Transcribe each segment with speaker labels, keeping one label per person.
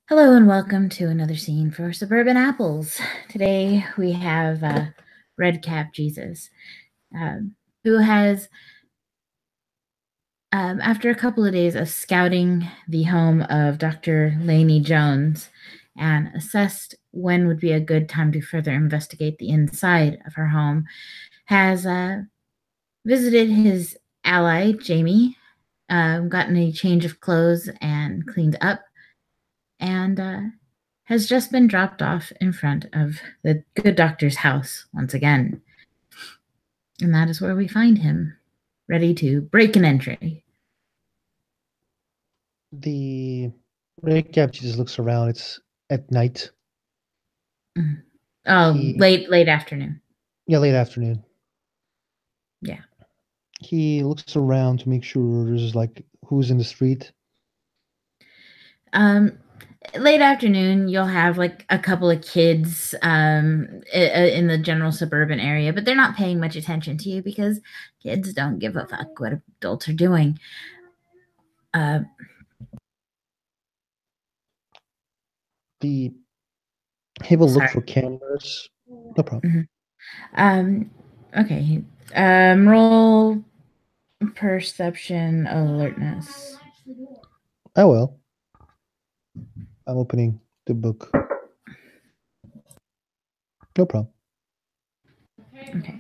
Speaker 1: Hello and welcome to another scene for Suburban Apples. Today we have Red Cap Jesus, who has, after a couple of days of scouting the home of Dr. Laney Jones and assessed when would be a good time to further investigate the inside of her home, has visited his ally, Jamie, gotten a change of clothes and cleaned up, and has just been dropped off in front of the good doctor's house once again. And that is where we find him, ready to break an entry.
Speaker 2: The recap just looks around. It's at night.
Speaker 1: Oh,
Speaker 2: He
Speaker 1: late afternoon.
Speaker 2: late afternoon.
Speaker 1: Yeah.
Speaker 2: He looks around to make sure there's like who's in the street.
Speaker 1: Late afternoon, you'll have like a couple of kids in the general suburban area, but they're not paying much attention to you because kids don't give a fuck what adults are doing.
Speaker 2: He will look
Speaker 1: Sorry.
Speaker 2: for cameras. No problem.
Speaker 1: Okay. Roll perception alertness.
Speaker 2: Oh well. I'm opening the book. No problem.
Speaker 1: Okay.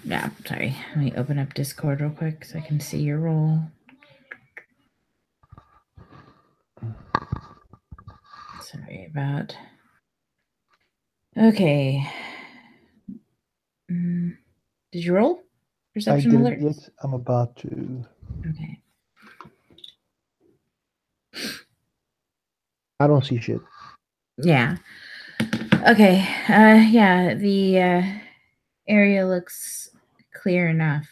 Speaker 1: Yeah, sorry. Let me open up Discord real quick so I can see your roll. Sorry about. Okay. Did you roll? Perception
Speaker 2: I
Speaker 1: alert?
Speaker 2: didn't yet. I'm about to.
Speaker 1: Okay.
Speaker 2: I don't see shit.
Speaker 1: Yeah. Okay. Yeah, the area looks clear enough.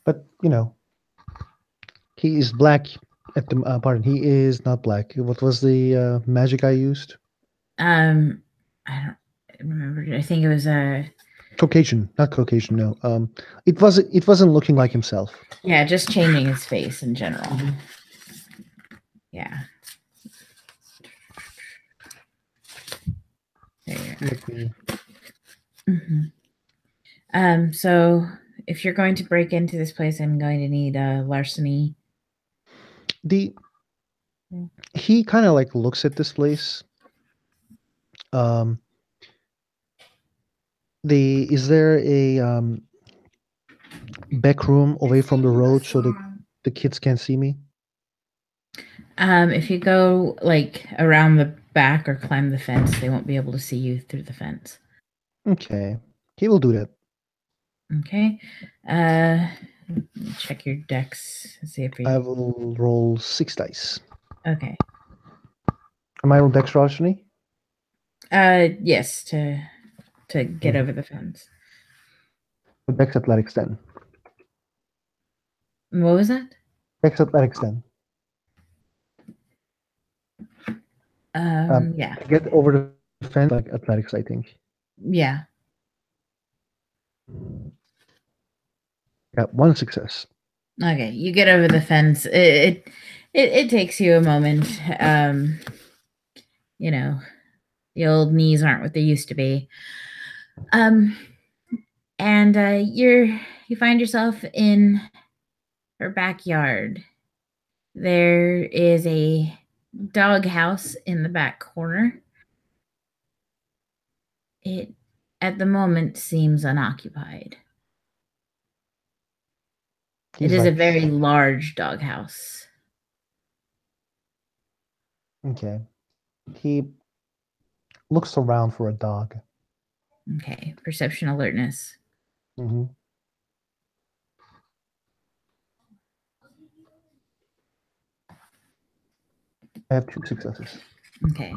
Speaker 2: But he is black. At the pardon, he is not black. What was the magic I used?
Speaker 1: I don't remember. I think it was
Speaker 2: Caucasian, not Caucasian. No. It wasn't. It wasn't looking like himself.
Speaker 1: yeah, just changing his face in general. Yeah.
Speaker 2: Let me.
Speaker 1: So if you're going to break into this place, I'm going to need larceny.
Speaker 2: He kind of like looks at this place. Is there a back room away from the road so the kids can't see me?
Speaker 1: If you go like around the back or climb the fence, they won't be able to see you through the fence.
Speaker 2: Okay, he will do that.
Speaker 1: Okay. Check your dex. See if
Speaker 2: I will roll 6 dice.
Speaker 1: Okay.
Speaker 2: Am I on dex larceny?
Speaker 1: Yes, to get over the fence.
Speaker 2: Dex athletics 10.
Speaker 1: What was that?
Speaker 2: Dex athletics 10.
Speaker 1: Yeah.
Speaker 2: To get over the fence, like athletics, I think.
Speaker 1: Yeah.
Speaker 2: Got 1 success.
Speaker 1: Okay, you get over the fence. It takes you a moment. You know, the old knees aren't what they used to be. And you find yourself in her backyard. There is a dog house in the back corner. It at the moment seems unoccupied. It is a very large dog house.
Speaker 2: Okay. He looks around for a dog.
Speaker 1: Okay, perception alertness.
Speaker 2: I have 2 successes.
Speaker 1: Okay.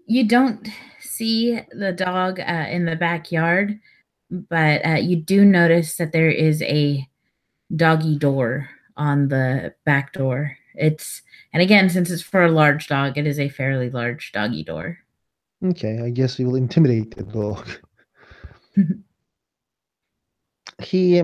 Speaker 1: You don't see the dog in the backyard, but you do notice that there is a doggy door on the back door. And again, since it's for a large dog, it is a fairly large doggy door.
Speaker 2: Okay, I guess he will intimidate the dog. he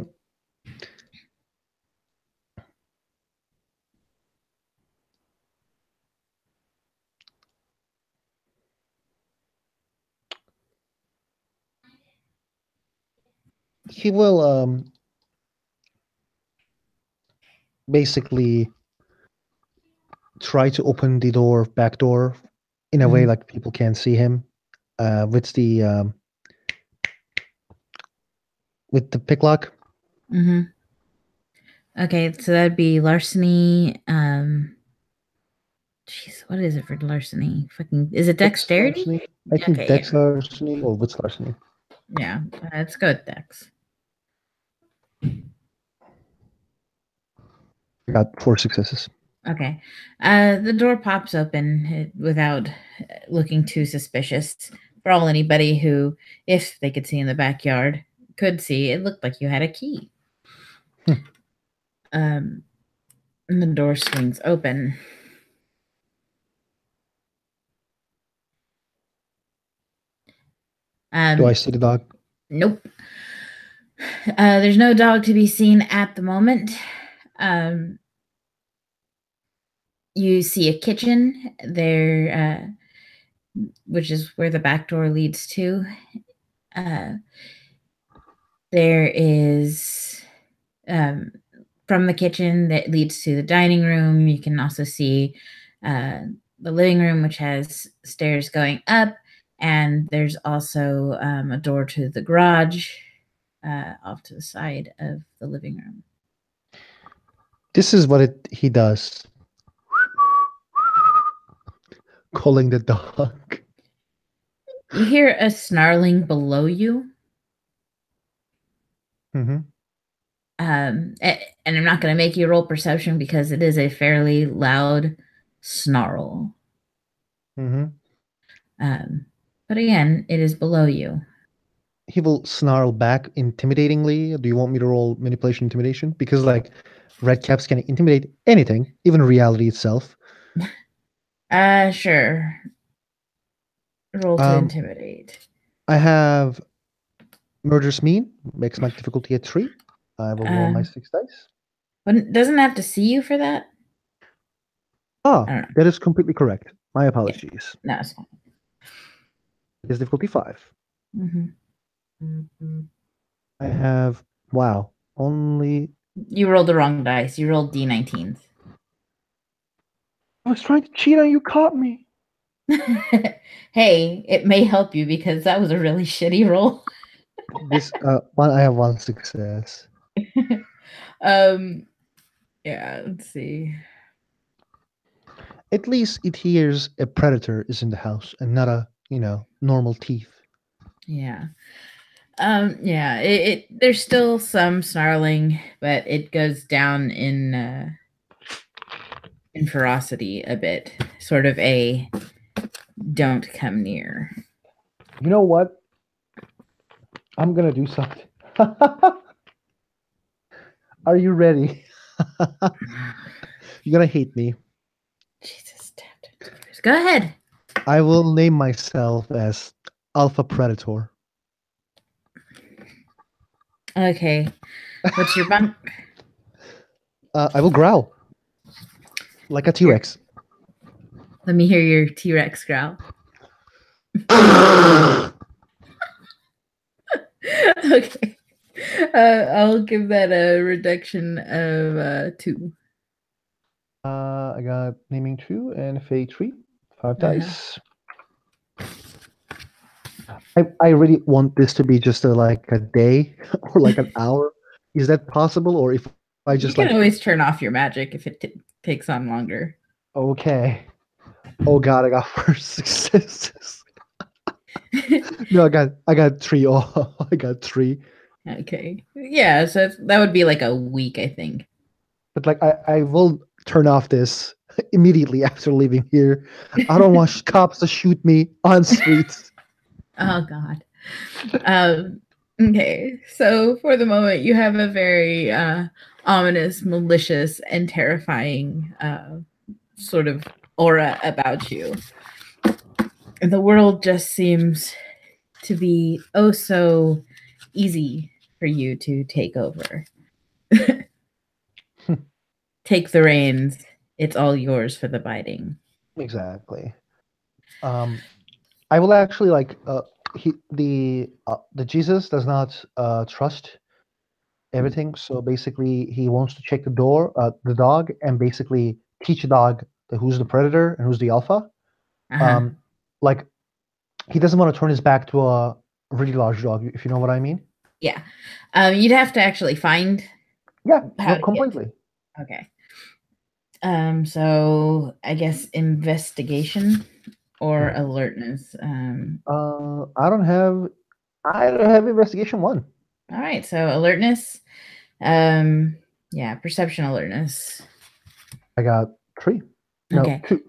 Speaker 2: he will basically try to open the back door, in a way
Speaker 1: Mm-hmm.
Speaker 2: like people can't see him. With the pick lock.
Speaker 1: Mm-hmm. Okay, so that'd be larceny. Jeez, what is it for larceny? Fucking, is it
Speaker 2: Dex
Speaker 1: dexterity?
Speaker 2: larceny. I think
Speaker 1: Okay,
Speaker 2: Dex
Speaker 1: yeah,
Speaker 2: larceny or wits larceny.
Speaker 1: yeah. Let's go with dex.
Speaker 2: I got 4 successes.
Speaker 1: Okay, the door pops open without looking too suspicious. For all anybody who, if they could see in the backyard, could see, it looked like you had a key.
Speaker 2: Hmm.
Speaker 1: Um, and the door swings open.
Speaker 2: Do I
Speaker 1: Um,
Speaker 2: see the dog?
Speaker 1: nope. There's no dog to be seen at the moment. Um, you see a kitchen there, which is where the back door leads to. Uh, there is um, from the kitchen that leads to the dining room. You can also see uh, the living room, which has stairs going up, and there's also a door to the garage off to the side of the living room.
Speaker 2: This is what he does, calling the dog.
Speaker 1: You hear a snarling below you.
Speaker 2: Hmm.
Speaker 1: And I'm not going to make you roll perception because it is a fairly loud snarl.
Speaker 2: Hmm.
Speaker 1: Um, but again, it is below you.
Speaker 2: He will snarl back intimidatingly. Do you want me to roll manipulation intimidation? Because like red caps can intimidate anything, even reality itself.
Speaker 1: Sure. Roll to
Speaker 2: Um,
Speaker 1: intimidate.
Speaker 2: I have murderous mean, makes my difficulty at 3. I will roll my
Speaker 1: Um,
Speaker 2: 6 dice.
Speaker 1: but doesn't have to see you for that.
Speaker 2: Ah,
Speaker 1: I don't know.
Speaker 2: that is completely correct. My
Speaker 1: Yeah,
Speaker 2: apologies.
Speaker 1: no, it's fine.
Speaker 2: It is difficulty 5.
Speaker 1: Mm-hmm.
Speaker 2: I have, wow, only.
Speaker 1: You rolled the wrong dice. You rolled D19s.
Speaker 2: I was trying to cheat and you caught me.
Speaker 1: Hey, it may help you because that was a really shitty roll.
Speaker 2: This one I have 1 success.
Speaker 1: um, yeah, let's see.
Speaker 2: At least it hears a predator is in the house and not a, normal thief.
Speaker 1: Yeah. Yeah, there's still some snarling, but it goes down in ferocity a bit. Sort of a don't come near.
Speaker 2: You know what? I'm gonna do something. Are you ready? You're gonna hate me.
Speaker 1: Jesus, go ahead.
Speaker 2: I will name myself as Alpha Predator.
Speaker 1: Okay. What's your bunk?
Speaker 2: I will growl like a T
Speaker 1: Your
Speaker 2: Rex.
Speaker 1: Let me hear your T-Rex growl. Okay. I'll give that a reduction of 2.
Speaker 2: I got naming 2 and fate 3. 5
Speaker 1: Uh-huh.
Speaker 2: dice. I really want this to be just like a day or like an hour. Is that possible? Or if I
Speaker 1: You
Speaker 2: just
Speaker 1: can
Speaker 2: like,
Speaker 1: always turn off your magic if it takes on longer.
Speaker 2: okay. Oh God, I got 4 successes. No, I got 3. Oh, I got 3.
Speaker 1: Okay. Yeah, so that would be like a week, I think.
Speaker 2: But like I will turn off this immediately after leaving here. I don't want cops to shoot me on streets.
Speaker 1: Oh God. Um, okay. So for the moment, you have a very ominous, malicious, and terrifying sort of aura about you. And the world just seems to be oh so easy for you to take over. Take the reins. It's all yours for the biting.
Speaker 2: Exactly. I will actually like the Jesus does not trust everything. So basically, he wants to check the dog, and basically teach the dog who's the predator and who's the alpha.
Speaker 1: Uh-huh.
Speaker 2: Um, like he doesn't want to turn his back to a really large dog, if you know what I mean.
Speaker 1: Yeah. You'd have to actually find
Speaker 2: Yeah,
Speaker 1: how
Speaker 2: no,
Speaker 1: to get to.
Speaker 2: completely.
Speaker 1: Okay. So I guess investigation or
Speaker 2: Mhm.
Speaker 1: alertness.
Speaker 2: I don't have investigation one.
Speaker 1: All right. So alertness. Um, yeah, perception alertness.
Speaker 2: I got three. No,
Speaker 1: Okay.
Speaker 2: two.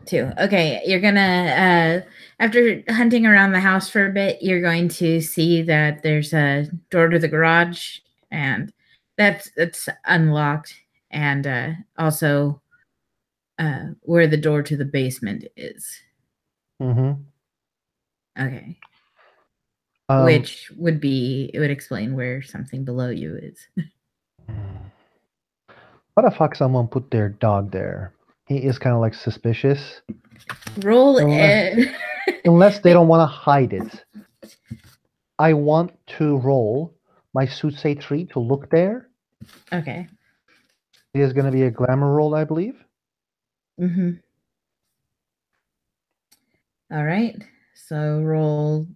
Speaker 1: Two. Okay. You're gonna after hunting around the house for a bit, you're going to see that there's a door to the garage and that's unlocked and also where the door to the basement is.
Speaker 2: Mm-hmm.
Speaker 1: Okay.
Speaker 2: Um,
Speaker 1: Which would be it would explain where something below you is.
Speaker 2: why the fuck someone put their dog there? He is kind of like suspicious,
Speaker 1: Roll
Speaker 2: unless unless they don't want to hide it. I want to roll my suit say 3 to look there.
Speaker 1: Okay.
Speaker 2: It is going to be a glamour roll, I believe.
Speaker 1: Mm-hmm. All right. So roll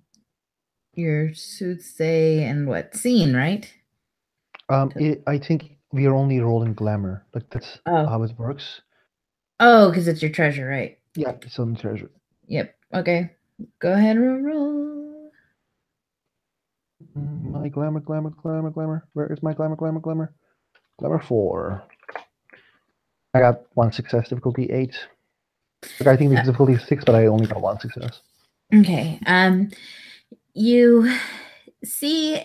Speaker 1: your soothsay and what scene, right?
Speaker 2: I think we are only rolling glamour. Like that's
Speaker 1: Oh,
Speaker 2: how it works.
Speaker 1: oh, because it's your treasure, right?
Speaker 2: Yeah, it's on the treasure.
Speaker 1: Yep. Okay. Go ahead and roll.
Speaker 2: My glamour, glamour, glamour, glamour. Where is my glamour, glamour, glamour? Glamour 4. I got one success, difficulty 8. Like I think the
Speaker 1: Uh,
Speaker 2: difficulty is 6, but I only got one success.
Speaker 1: okay. You see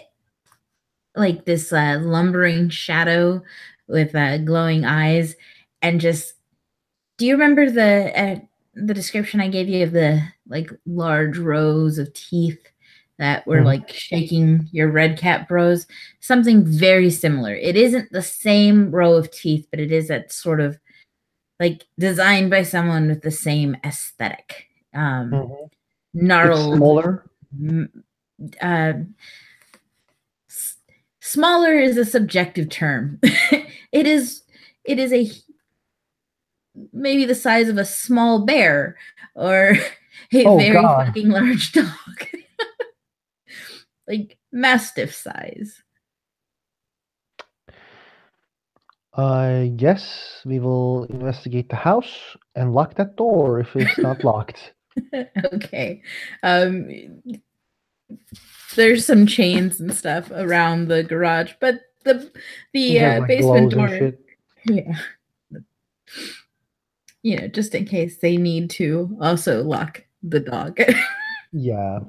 Speaker 1: like this lumbering shadow with glowing eyes, and just do you remember the description I gave you of the like large rows of teeth that were
Speaker 2: Mhm.
Speaker 1: like shaking your red cap bros? Something very similar. It isn't the same row of teeth, but it is that sort of like designed by someone with the same aesthetic.
Speaker 2: Mhm. It's
Speaker 1: Gnarled,
Speaker 2: smaller.
Speaker 1: uh, smaller is a subjective term. it is it is a maybe the size of a small bear or a
Speaker 2: Oh
Speaker 1: very
Speaker 2: God.
Speaker 1: fucking large dog. Like mastiff size.
Speaker 2: I guess we will investigate the house and lock that door if it's not locked.
Speaker 1: Okay. Um there's some chains and stuff around the garage, but the
Speaker 2: He has like
Speaker 1: basement
Speaker 2: gloves and
Speaker 1: door,
Speaker 2: shit.
Speaker 1: yeah, just in case they need to also lock the dog.
Speaker 2: Yeah.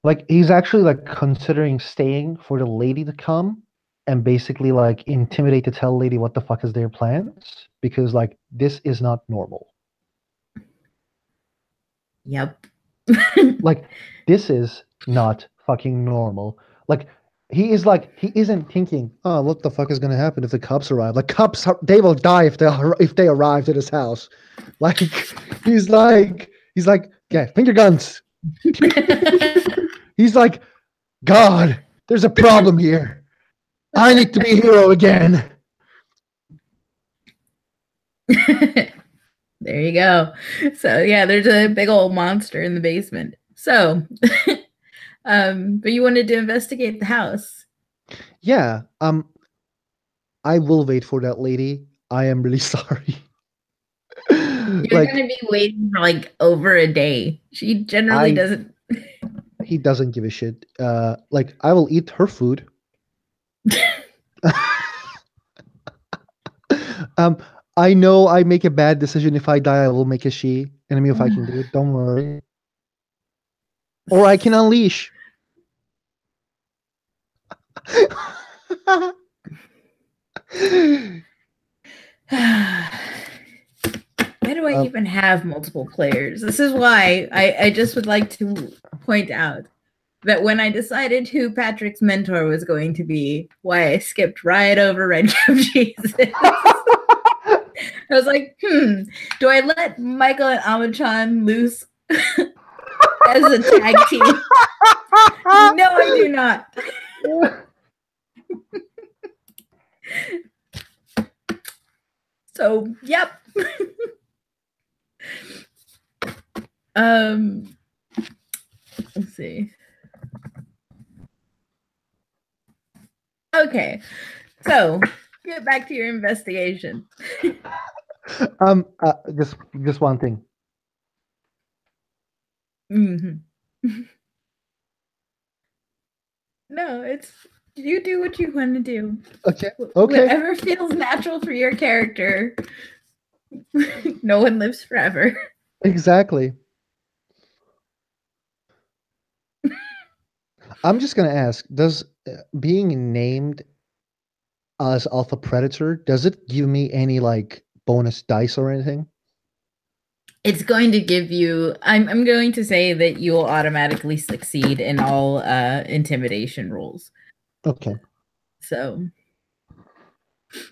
Speaker 2: Like he's actually like considering staying for the lady to come and basically like intimidate the tell lady what the fuck is their plans because like this is not normal.
Speaker 1: Yep.
Speaker 2: Like this is not fucking normal. Like he isn't thinking, oh, what the fuck is gonna happen if the cops arrive? Like they will die if they arrived at his house. Like he's like, yeah, finger guns. He's like, God, there's a problem here. I need to be a hero again.
Speaker 1: There you go. So yeah, there's a big old monster in the basement. So but you wanted to investigate the house.
Speaker 2: Yeah, I will wait for that lady. I am really sorry.
Speaker 1: You're
Speaker 2: Like
Speaker 1: gonna be waiting for like over a day. She generally
Speaker 2: I
Speaker 1: doesn't.
Speaker 2: he doesn't give a shit. Like I will eat her food. um, I know I make a bad decision. If I die, I will make a she enemy if I can do it. Don't worry. Or I can unleash.
Speaker 1: Why do I
Speaker 2: um,
Speaker 1: even have multiple players? This is why I just would like to point out that when I decided who Patrick's mentor was going to be, why I skipped right over Red Cap Jesus. I was like, do I let Michael and Amachan loose as a tag team? No, I do not. So, yep. um, let's see. Okay, so get back to your investigation.
Speaker 2: Just one thing.
Speaker 1: Mm-hmm. No, it's you do what you want to do.
Speaker 2: Okay. Okay.
Speaker 1: Whatever feels natural for your character. No one lives forever.
Speaker 2: Exactly. I'm just gonna ask: does being named as Alpha Predator does it give me any like bonus dice or anything?
Speaker 1: It's going to give you. I'm going to say that you will automatically succeed in all intimidation rolls.
Speaker 2: Okay.
Speaker 1: So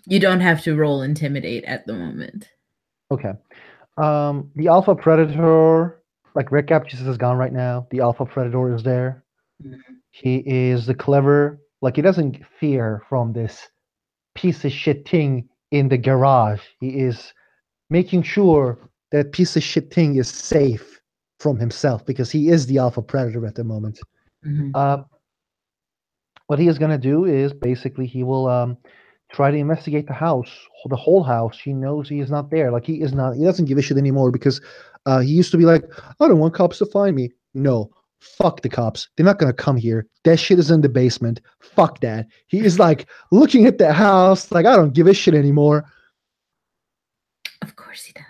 Speaker 1: you don't have to roll intimidate at the moment.
Speaker 2: Okay. The Alpha Predator, like Red Cap Jesus is gone right now. The Alpha Predator is there. He is the clever, like he doesn't fear from this piece of shit thing in the garage. He is making sure that piece of shit thing is safe from himself because he is the Alpha Predator at the moment.
Speaker 1: Mm-hmm.
Speaker 2: What he is going to do is basically he will try to investigate the house, the whole house. He knows he is not there. Like he is not. He doesn't give a shit anymore because he used to be like, I don't want cops to find me. No, fuck the cops. They're not going to come here. That shit is in the basement. Fuck that. He is like looking at the house like I don't give a shit anymore.
Speaker 1: Of course he doesn't.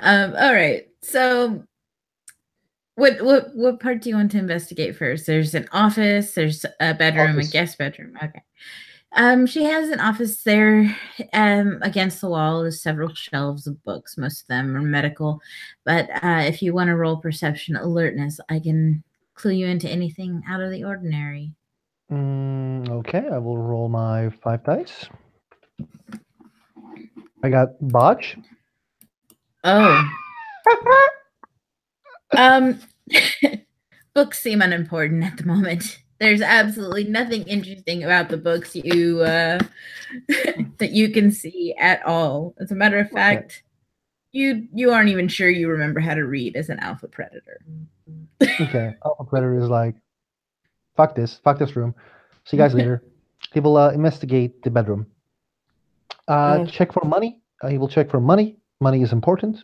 Speaker 1: All right. So what part do you want to investigate first? There's an office, there's a bedroom, a
Speaker 2: Office.
Speaker 1: guest bedroom. Okay. She has an office there. Against the wall is several shelves of books. Most of them are medical, but if you want to roll perception alertness, I can clue you into anything out of the ordinary.
Speaker 2: Okay, I will roll my 5 dice. I got botch.
Speaker 1: Oh, um, books seem unimportant at the moment. There's absolutely nothing interesting about the books you that you can see at all. As a matter of
Speaker 2: Okay.
Speaker 1: fact, you aren't even sure you remember how to read as an alpha predator.
Speaker 2: Okay. Alpha Predator is like, fuck this room. See you guys later. He will investigate the bedroom. Check for money. He will check for money. Money is important.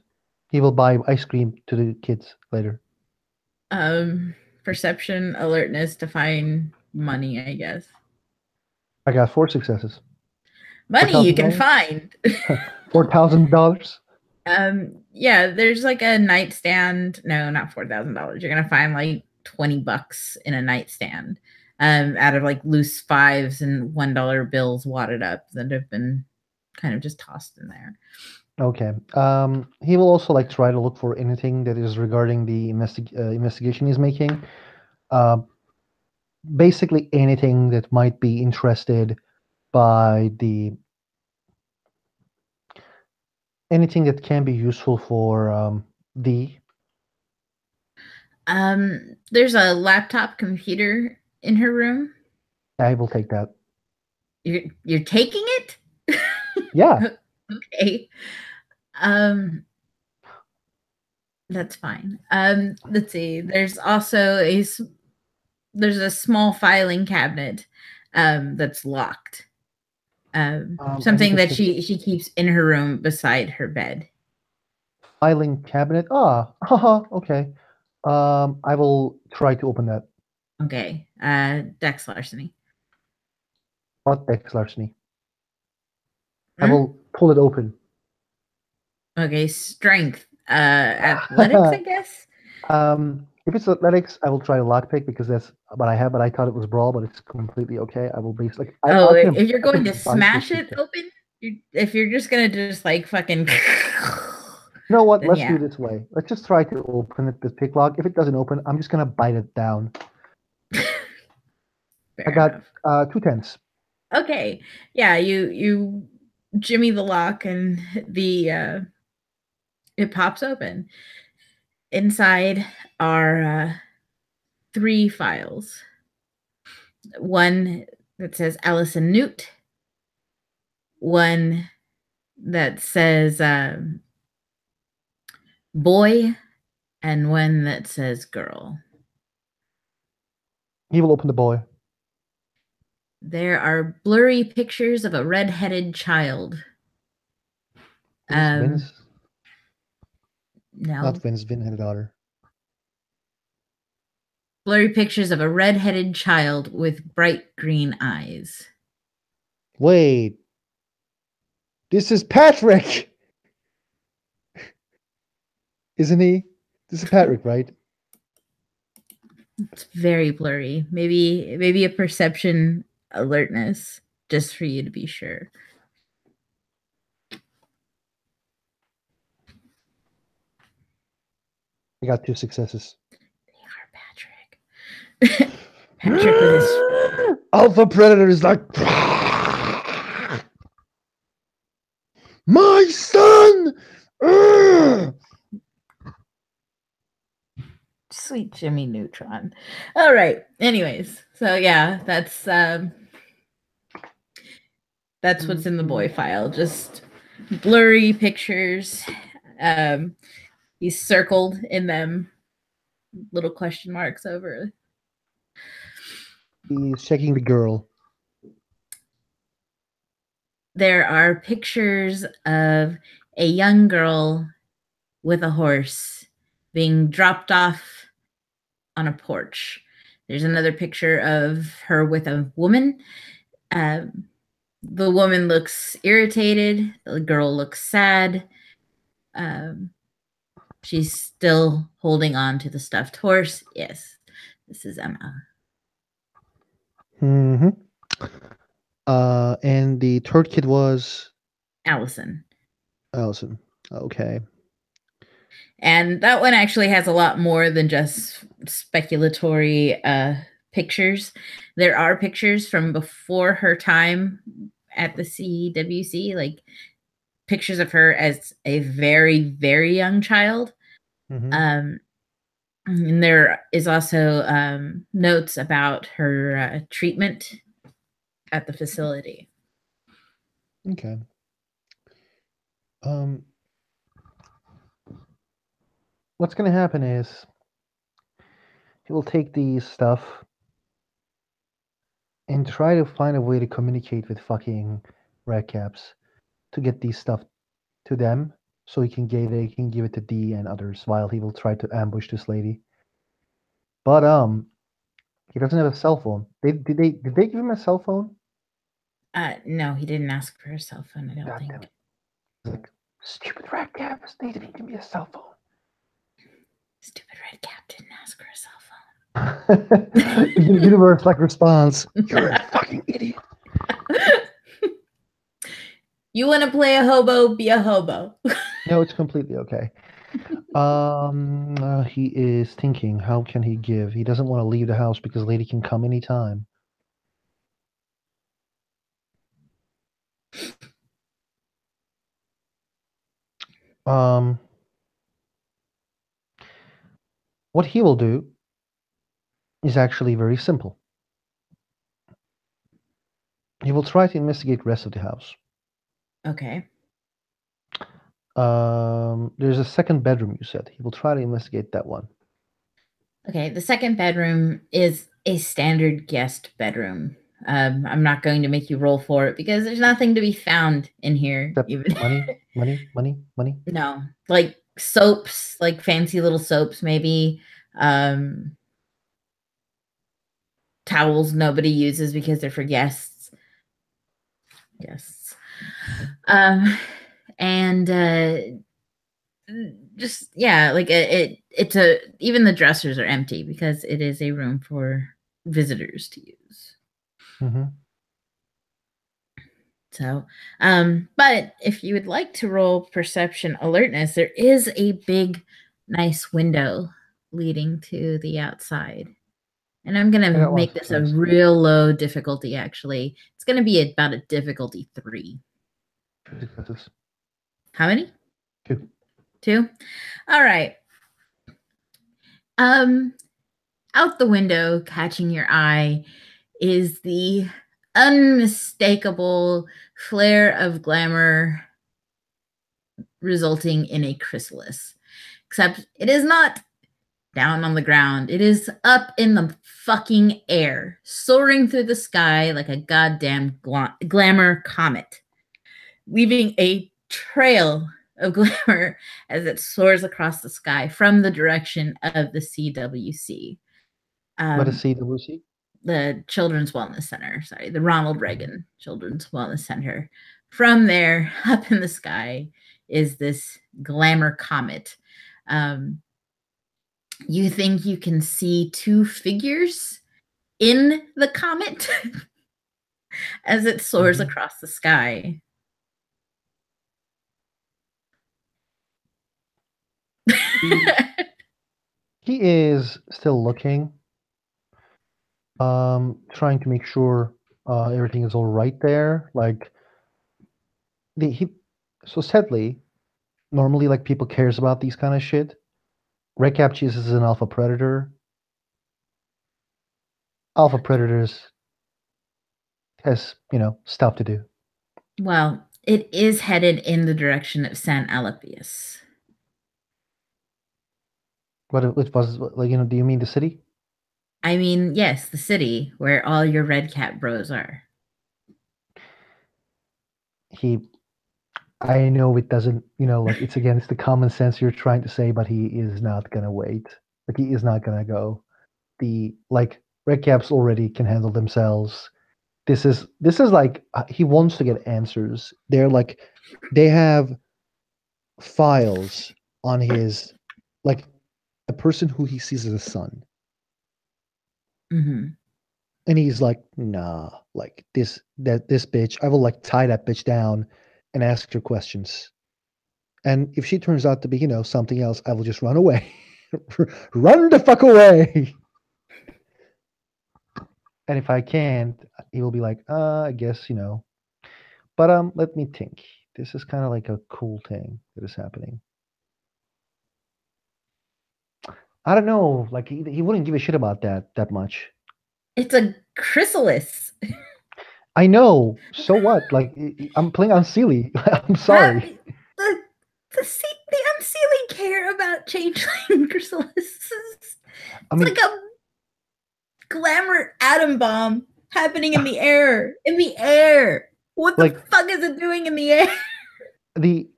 Speaker 2: He will buy ice cream to the kids later.
Speaker 1: Perception, alertness to find money, I guess.
Speaker 2: I got 4 successes. Four
Speaker 1: Money you
Speaker 2: thousand
Speaker 1: can
Speaker 2: dollars.
Speaker 1: find.
Speaker 2: $4,000.
Speaker 1: Yeah, there's like a nightstand. No, not $4,000. You're gonna find like $20 in a nightstand. Out of like loose fives and $1 bills wadded up that have been kind of just tossed in there.
Speaker 2: Okay. He will also like try to look for anything that is regarding the investigation he's making. Uh, Basically anything that might be interested by the anything that can be useful for the.
Speaker 1: There's a laptop computer in her room.
Speaker 2: I will take that.
Speaker 1: You're taking it?
Speaker 2: Yeah.
Speaker 1: Okay. Um, that's fine. Let's see. There's a small filing cabinet that's locked.
Speaker 2: I need
Speaker 1: Something
Speaker 2: to
Speaker 1: that
Speaker 2: check
Speaker 1: she keeps in her room beside her bed.
Speaker 2: filing cabinet. Ah, haha. Okay. I will try to open that.
Speaker 1: Okay. Dex larceny.
Speaker 2: Not X larceny. I
Speaker 1: Hmm?
Speaker 2: will pull it open.
Speaker 1: Okay. Strength. Athletics, I guess.
Speaker 2: If it's athletics, I will try lockpick because that's what I have. But I thought it was brawl, but it's completely okay. I will be like
Speaker 1: Oh, if you're
Speaker 2: I
Speaker 1: going to
Speaker 2: can bite this
Speaker 1: smash
Speaker 2: piece.
Speaker 1: it open, if you're just gonna just like fucking,
Speaker 2: You know what?
Speaker 1: then
Speaker 2: Let's do
Speaker 1: yeah.
Speaker 2: it this way. Let's just try to open it with pick lock. If it doesn't open, I'm just gonna bite it down. I
Speaker 1: Fair
Speaker 2: got
Speaker 1: enough.
Speaker 2: 2 10s.
Speaker 1: Okay. Yeah, you jimmy the lock and the it pops open. Inside are 3 files. One that says Allison Newt, one that says boy and one that says girl.
Speaker 2: He will open the boy.
Speaker 1: There are blurry pictures of a red-headed child.
Speaker 2: Is this Vince? Not
Speaker 1: No.
Speaker 2: Vince. Vin had a daughter.
Speaker 1: Blurry pictures of a red-headed child with bright green eyes.
Speaker 2: Wait. This is Patrick! Isn't he? This is Patrick, right?
Speaker 1: It's very blurry. Maybe a perception alertness just for you to be sure.
Speaker 2: I got 2 successes.
Speaker 1: They are Patrick. Patrick with his
Speaker 2: Alpha Predator is like, my son!
Speaker 1: sweet Jimmy Neutron. All right. Anyways, so yeah, that's what's in the boy file. Just blurry pictures. He's circled in them, little question marks over.
Speaker 2: He's checking the girl.
Speaker 1: There are pictures of a young girl with a horse being dropped off on a porch. There's another picture of her with a woman. The woman looks irritated. The girl looks sad. She's still holding on to the stuffed horse. Yes, this is Emma.
Speaker 2: Mm-hmm. And the third kid was
Speaker 1: Allison.
Speaker 2: Allison. Okay.
Speaker 1: And that one actually has a lot more than just speculatory pictures. There are pictures from before her time at the CWC, like pictures of her as a very, very young child.
Speaker 2: Mm-hmm.
Speaker 1: And there is also notes about her treatment at the facility.
Speaker 2: Okay. What's going to happen is he will take these stuff and try to find a way to communicate with fucking Red Caps to get these stuff to them so they can give it to D and others while he will try to ambush this lady. But he doesn't have a cell phone. Did they give him a cell phone?
Speaker 1: No, he didn't ask for a cell phone, I don't
Speaker 2: God
Speaker 1: think.
Speaker 2: damn it. Like, stupid Red Caps, they didn't give me a cell phone.
Speaker 1: Stupid Red Cap didn't ask for a cell phone.
Speaker 2: Universe like response. You're a fucking idiot.
Speaker 1: You want to play a hobo? Be a hobo.
Speaker 2: No, it's completely okay. He is thinking, how can he give? He doesn't want to leave the house because lady can come anytime. What he will do is actually very simple. He will try to investigate the rest of the house.
Speaker 1: Okay.
Speaker 2: There's a second bedroom, you said. He will try to investigate that one.
Speaker 1: Okay, the second bedroom is a standard guest bedroom. I'm not going to make you roll for it because there's nothing to be found in here.
Speaker 2: Except
Speaker 1: Even
Speaker 2: money.
Speaker 1: no, like soaps, like fancy little soaps, maybe. Towels nobody uses because they're for guests. Guests. And just yeah, like it's a even the dressers are empty because it is a room for visitors to use.
Speaker 2: Mm-hmm.
Speaker 1: So, but if you would like to roll perception alertness, there is a big, nice window leading to the outside. And I'm going
Speaker 2: I
Speaker 1: to
Speaker 2: got one
Speaker 1: make this a
Speaker 2: success.
Speaker 1: real low difficulty, actually. It's going to be about a difficulty 3.
Speaker 2: 2 successes.
Speaker 1: How many?
Speaker 2: 2.
Speaker 1: 2? All right. Out the window, catching your eye, is the unmistakable flare of glamour resulting in a chrysalis. Except it is not down on the ground. It is up in the fucking air, soaring through the sky like a goddamn glamour comet, leaving a trail of glamour as it soars across the sky from the direction of the CWC.
Speaker 2: What is
Speaker 1: Um,
Speaker 2: CWC?
Speaker 1: the Children's Wellness Center, sorry, the Ronald Reagan Children's Wellness Center. From there, up in the sky, is this glamour comet. Um, you think you can see two figures in the comet as it soars
Speaker 2: Mm-hmm.
Speaker 1: across the sky.
Speaker 2: He he is still looking, trying to make sure everything is all right there. Like the he, so sadly, normally like people cares about these kind of shit. Red cap cheese is an alpha predator. Alpha predators has stuff to do.
Speaker 1: Well, it is headed in the direction of San Alapius.
Speaker 2: What it was like? Do you mean the city?
Speaker 1: I mean, yes, the city where all your red cat bros are.
Speaker 2: He I know it doesn't, like it's against the common sense you're trying to say, but he is not gonna wait. Like he is not gonna go. The like red caps already can handle themselves. This is like he wants to get answers. They have files on his like a person who he sees as a son,
Speaker 1: Mm-hmm.
Speaker 2: and he's like, nah, like this bitch. I will like tie that bitch down and ask her questions. And if she turns out to be, something else, I will just run away. Run the fuck away. And if I can't, he will be like, I guess, But let me think. This is kind of like a cool thing that is happening. I don't know. Like he wouldn't give a shit about that much.
Speaker 1: It's a chrysalis.
Speaker 2: I know. So what? Like I'm playing on Sealy. I'm
Speaker 1: How
Speaker 2: sorry.
Speaker 1: the unseelie care about changeling chrysalises?
Speaker 2: I
Speaker 1: It's like
Speaker 2: mean,
Speaker 1: a glamour atom bomb happening in the air. In the air. What the
Speaker 2: like
Speaker 1: fuck is it doing in the air?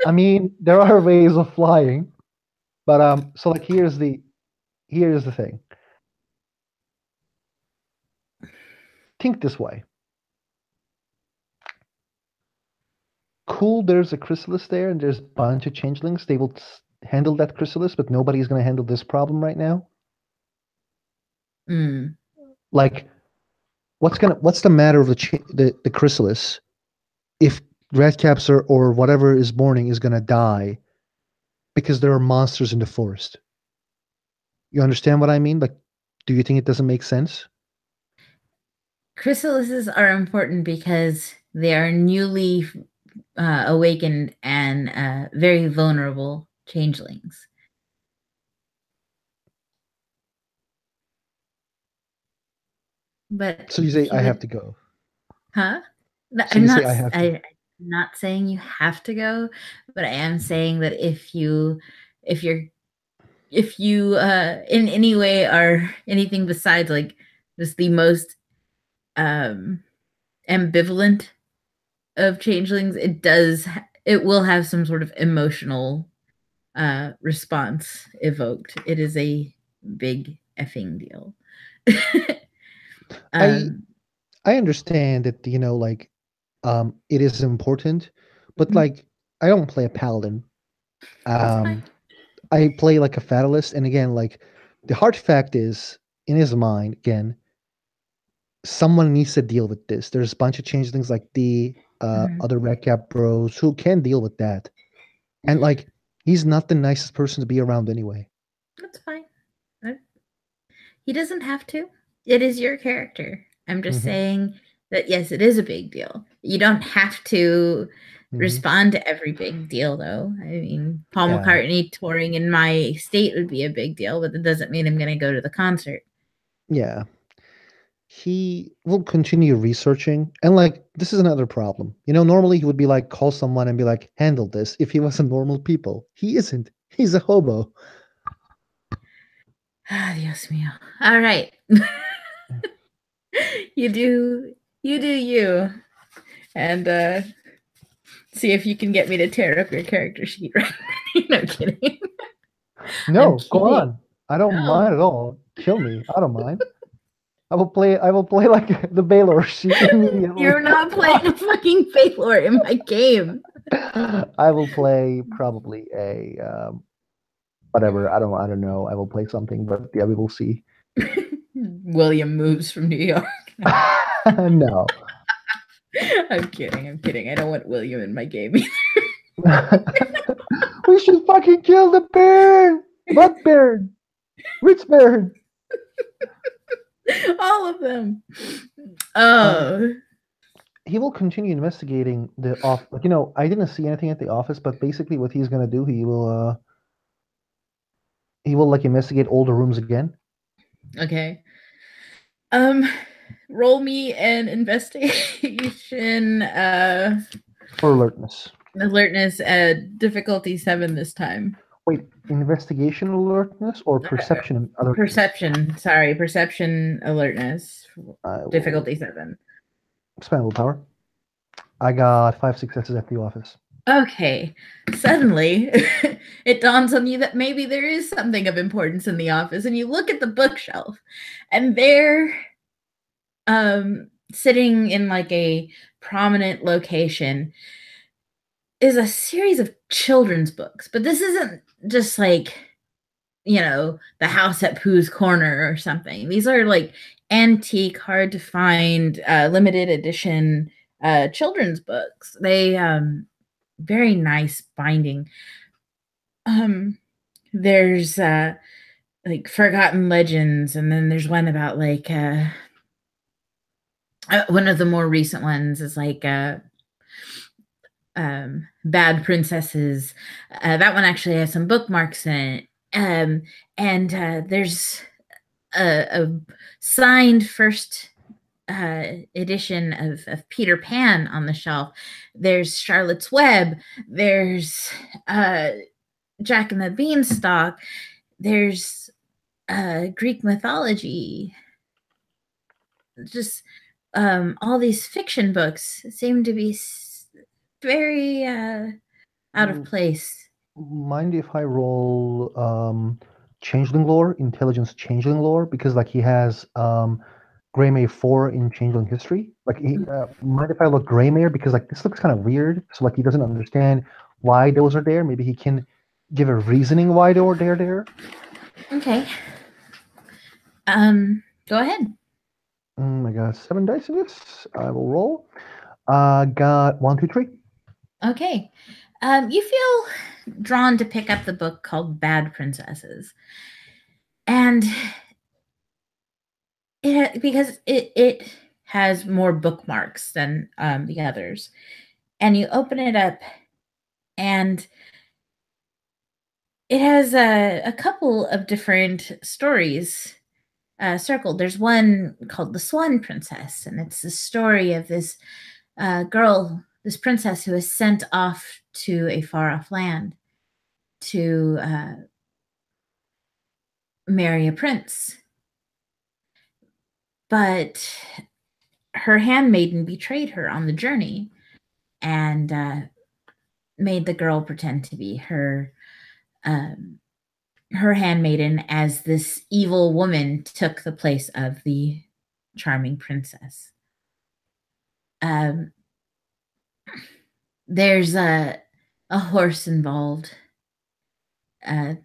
Speaker 2: I mean, there are ways of flying, but so like here's the thing. Think this way. Cool, there's a chrysalis there and there's a bunch of changelings. They will handle that chrysalis, but nobody's going to handle this problem right now.
Speaker 1: Mm.
Speaker 2: Like, what's the matter of the chrysalis if redcaps or whatever is morning is going to die because there are monsters in the forest? You understand what I mean? Like, do you think it doesn't make sense?
Speaker 1: Chrysalises are important because they are newly awakened and very vulnerable changelings. But
Speaker 2: So you say
Speaker 1: if
Speaker 2: I
Speaker 1: you
Speaker 2: have
Speaker 1: would,
Speaker 2: to go.
Speaker 1: huh? No,
Speaker 2: So you say I have to.
Speaker 1: I'm not saying you have to go, but I am saying that if you're, if you in any way are anything besides like just the most um ambivalent of changelings, it will have some sort of emotional response evoked. It is a big effing deal.
Speaker 2: I
Speaker 1: um
Speaker 2: I understand that like it is important, but
Speaker 1: mhm,
Speaker 2: like I don't play a paladin.
Speaker 1: that's fine.
Speaker 2: Um I play like a fatalist, and again, like the hard fact is, in his mind, again, someone needs to deal with this. There's a bunch of changelings like the
Speaker 1: Mhm,
Speaker 2: other Red Cap bros who can deal with that, and like he's not the nicest person to be around anyway.
Speaker 1: that's fine. I He doesn't have to. It is your character. I'm just
Speaker 2: Hmm.
Speaker 1: saying that yes, it is a big deal. You don't have to
Speaker 2: Hmm.
Speaker 1: respond to every big deal, though. I mean, Paul
Speaker 2: Yeah,
Speaker 1: McCartney touring in my state would be a big deal, but that doesn't mean I'm going to go to the concert.
Speaker 2: yeah. he will continue researching. And like, this is another problem. Normally he would be like, call someone and be like, handle this if he was a normal people. He isn't. He's a hobo.
Speaker 1: Ah, Dios mío. All right. you do you and see if you can get me to tear up your character sheet right. No kidding. I'm
Speaker 2: No, go
Speaker 1: kidding.
Speaker 2: on. I don't
Speaker 1: No.
Speaker 2: mind at all. Kill me. I don't mind. I will play like the Baylor sheet immediately.
Speaker 1: You're not playing a fucking Baylor in my game.
Speaker 2: I will play probably a whatever. I don't know. I will play something, but yeah, we will see.
Speaker 1: William moves from New York.
Speaker 2: No.
Speaker 1: I'm kidding. I'm kidding. I don't want William in my game either.
Speaker 2: We should fucking kill the bird. What bird? Which bird?
Speaker 1: All of them.
Speaker 2: Um,
Speaker 1: Oh,
Speaker 2: he will continue investigating the off. Like I didn't see anything at the office, but basically, what he's gonna do, he will like investigate all the rooms again.
Speaker 1: okay. Um, roll me an investigation
Speaker 2: For alertness.
Speaker 1: alertness at difficulty 7 this time.
Speaker 2: Wait, investigation alertness or perception alertness?
Speaker 1: Perception, sorry, perception alertness,
Speaker 2: I will
Speaker 1: difficulty 7.
Speaker 2: expend willpower. I got 5 successes at the office.
Speaker 1: Okay, suddenly it dawns on you that maybe there is something of importance in the office, and you look at the bookshelf, and there, sitting in like a prominent location, is a series of children's books. But this isn't just like, The House at Pooh's Corner or something. These are like antique, hard to find, limited edition children's books. They very nice binding. There's like Forgotten Legends, and then there's one about like one of the more recent ones is like Bad Princesses. That one actually has some bookmarks in it. And there's a signed first edition of Peter Pan on the shelf. There's Charlotte's Web. There's Jack and the Beanstalk. There's Greek mythology. Just all these fiction books seem to be very out of place.
Speaker 2: Mind if I roll changeling lore, intelligence changeling lore, because like he has Greymare 4 in changeling history. Like mind if I look Greymare, because like this looks kind of weird. So like he doesn't understand why those are there. Maybe he can give a reasoning why they were there.
Speaker 1: Okay. Go ahead.
Speaker 2: I got 7 dice in this. I will roll. Got 1, 2, 3.
Speaker 1: Okay. You feel drawn to pick up the book called Bad Princesses. And because it has more bookmarks than the others. And you open it up, and it has a couple of different stories circled. There's one called The Swan Princess, and it's the story of this girl, this princess who is sent off to a far off land to marry a prince. But her handmaiden betrayed her on the journey and made the girl pretend to be her handmaiden, as this evil woman took the place of the charming princess. There's a horse involved, and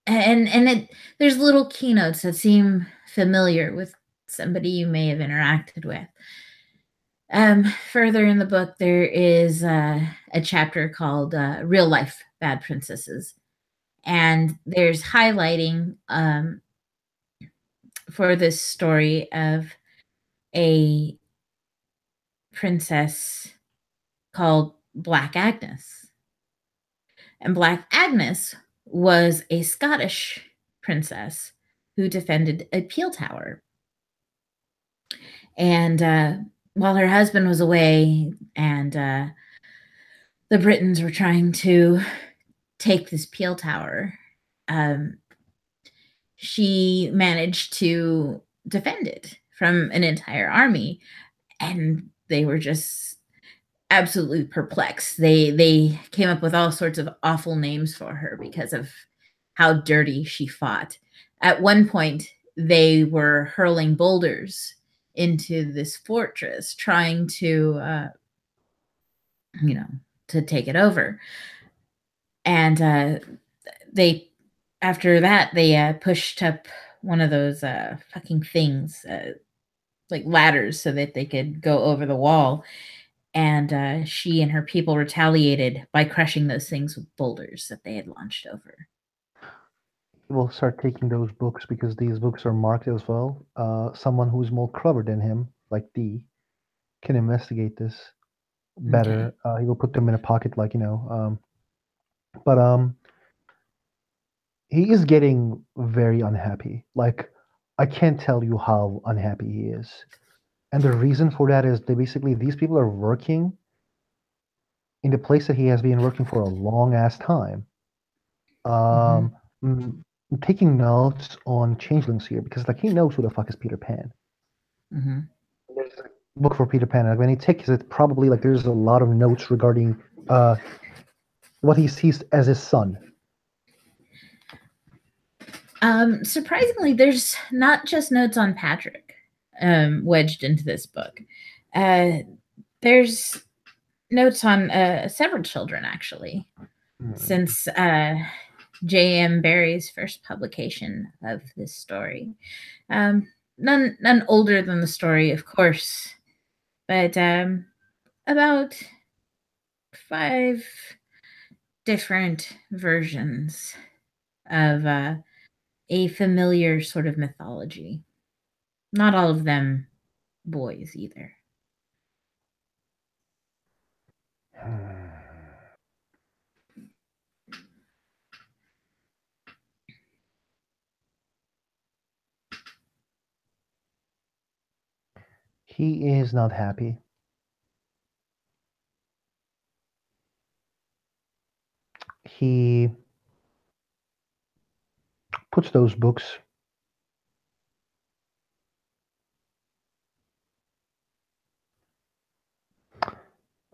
Speaker 1: there's little keynotes that seem familiar with somebody you may have interacted with. Further in the book, there is a chapter called Real Life Bad Princesses. And there's highlighting for this story of a princess called Black Agnes. And Black Agnes was a Scottish princess who defended a peel tower. And while her husband was away and the Britons were trying to take this peel tower, um, she managed to defend it from an entire army. And they were just absolutely perplexed. They came up with all sorts of awful names for her because of how dirty she fought. At one point, they were hurling boulders into this fortress, trying to, you know, to take it over. And they, after that, they pushed up one of those fucking things, like ladders, so that they could go over the wall. And she and her people retaliated by crushing those things with boulders that they had launched over.
Speaker 2: We'll start taking those books because these books are marked as well. Someone who's more clever than him, like D, can investigate this
Speaker 1: Okay.
Speaker 2: better. He will put them in a pocket, like but he is getting very unhappy. Like, I can't tell you how unhappy he is, and the reason for that is they basically these people are working in the place that he has been working for a long ass time.
Speaker 1: Mm-hmm.
Speaker 2: Um, mm, taking notes on changelings here because like he knows who the fuck is Peter Pan.
Speaker 1: Mm-hmm.
Speaker 2: There's a book for Peter Pan. Like when he takes it, probably like there's a lot of notes regarding what he sees as his son.
Speaker 1: Surprisingly, there's not just notes on Patrick wedged into this book. Uh, there's notes on several children, actually,
Speaker 2: Hmm.
Speaker 1: since J.M. Barrie's first publication of this story. None older than the story, of course, but about 5 different versions of a familiar sort of mythology. Not all of them boys either.
Speaker 2: He is not happy. He puts those books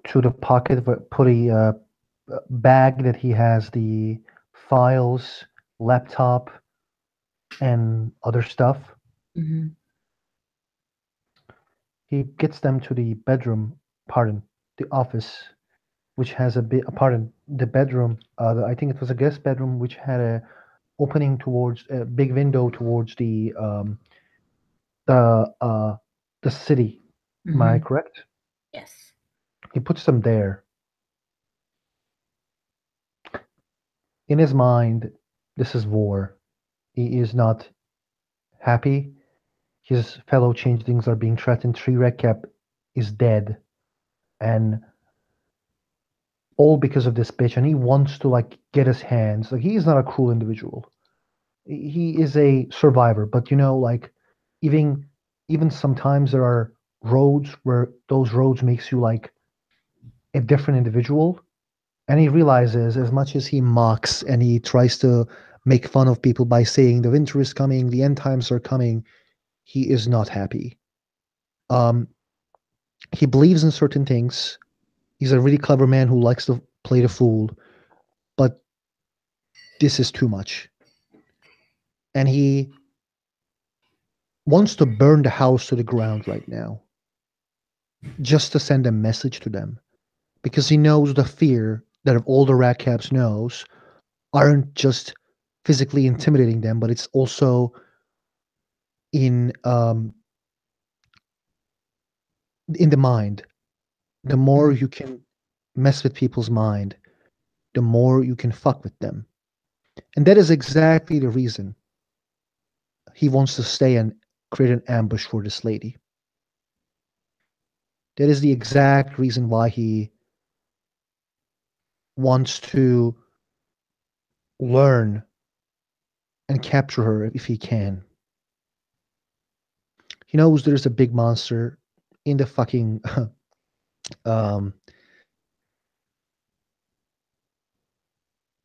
Speaker 2: to the pocket, put a bag that he has the files, laptop, and other stuff.
Speaker 1: Mm-hmm.
Speaker 2: He gets them to the bedroom, pardon, the office, which has a bit, pardon, the bedroom. I think it was a guest bedroom, which had a opening towards a big window towards the the city. Am I
Speaker 1: Mm-hmm.
Speaker 2: correct?
Speaker 1: Yes.
Speaker 2: He puts them there. In his mind, this is war. He is not happy. His fellow changelings are being threatened. Tree Redcap is dead, and all because of this bitch. And he wants to like get his hands. Like he is not a cruel individual. He is a survivor. But you know, like even even sometimes there are roads where those roads makes you like a different individual. And he realizes as much as he mocks and he tries to make fun of people by saying the winter is coming, the end times are coming, he is not happy. Um, he believes in certain things. He's a really clever man who likes to play the fool, but this is too much. And he wants to burn the house to the ground right now just to send a message to them because he knows the fear that all the rat caps knows aren't just physically intimidating them, but it's also in in the mind. The more
Speaker 1: Mm-hmm.
Speaker 2: you can mess with people's mind, the more you can fuck with them. And that is exactly the reason he wants to stay and create an ambush for this lady. That is the exact reason why he wants to learn and capture her if he can. He knows there's a big monster in the fucking um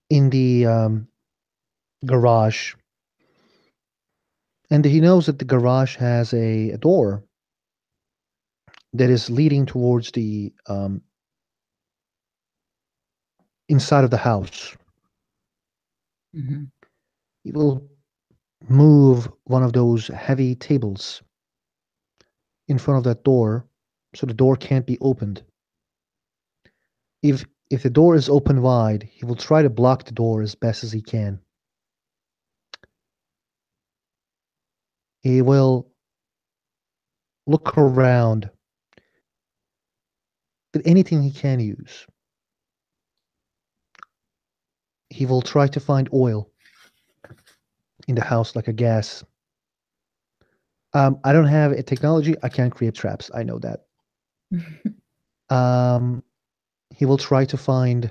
Speaker 2: in the garage, and he knows that the garage has a door that is leading towards the inside of the house.
Speaker 1: Hmm.
Speaker 2: He will move one of those heavy tables in front of that door so the door can't be opened. If the door is open wide, he will try to block the door as best as he can. He will look around with anything he can use. He will try to find oil in the house, like a gas. I don't have a technology. I can't create traps. I know that. Um, he will try to find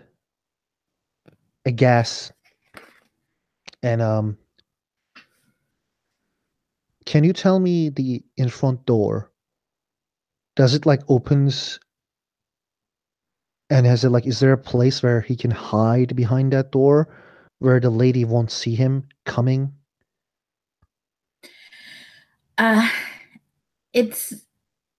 Speaker 2: a gas. And can you tell me the in front door? Does it like opens and has it like is there a place where he can hide behind that door where the lady won't see him coming?
Speaker 1: Uh, it's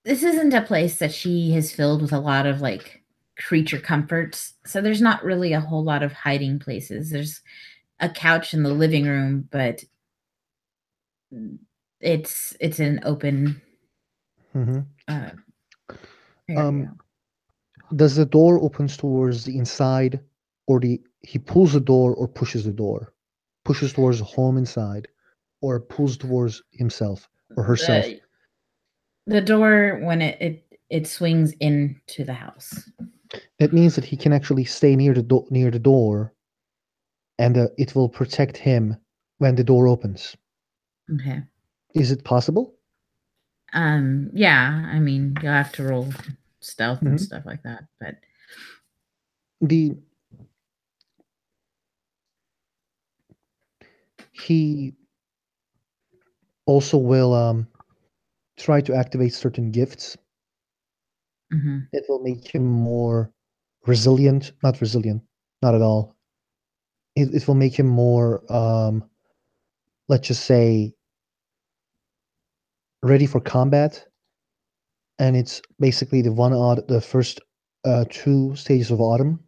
Speaker 1: this isn't a place that she has filled with a lot of like creature comforts. So there's not really a whole lot of hiding places. There's a couch in the living room, but it's an open
Speaker 2: Hmm.
Speaker 1: uh,
Speaker 2: Um,
Speaker 1: area.
Speaker 2: does the door opens towards the inside, or the he pulls the door or pushes the door, pushes towards the home inside, or pulls towards himself or herself?
Speaker 1: The the door when it swings into the house.
Speaker 2: It means that he can actually stay near the door, and it will protect him when the door opens.
Speaker 1: Okay.
Speaker 2: Is it possible?
Speaker 1: Yeah, I mean, you'll have to roll stealth and
Speaker 2: Hmm.
Speaker 1: stuff like that, but
Speaker 2: The he also will try to activate certain gifts.
Speaker 1: mhm.
Speaker 2: It will make him more resilient. Not resilient, not at all. It will make him more, let's just say, ready for combat. And it's basically the first two stages of autumn.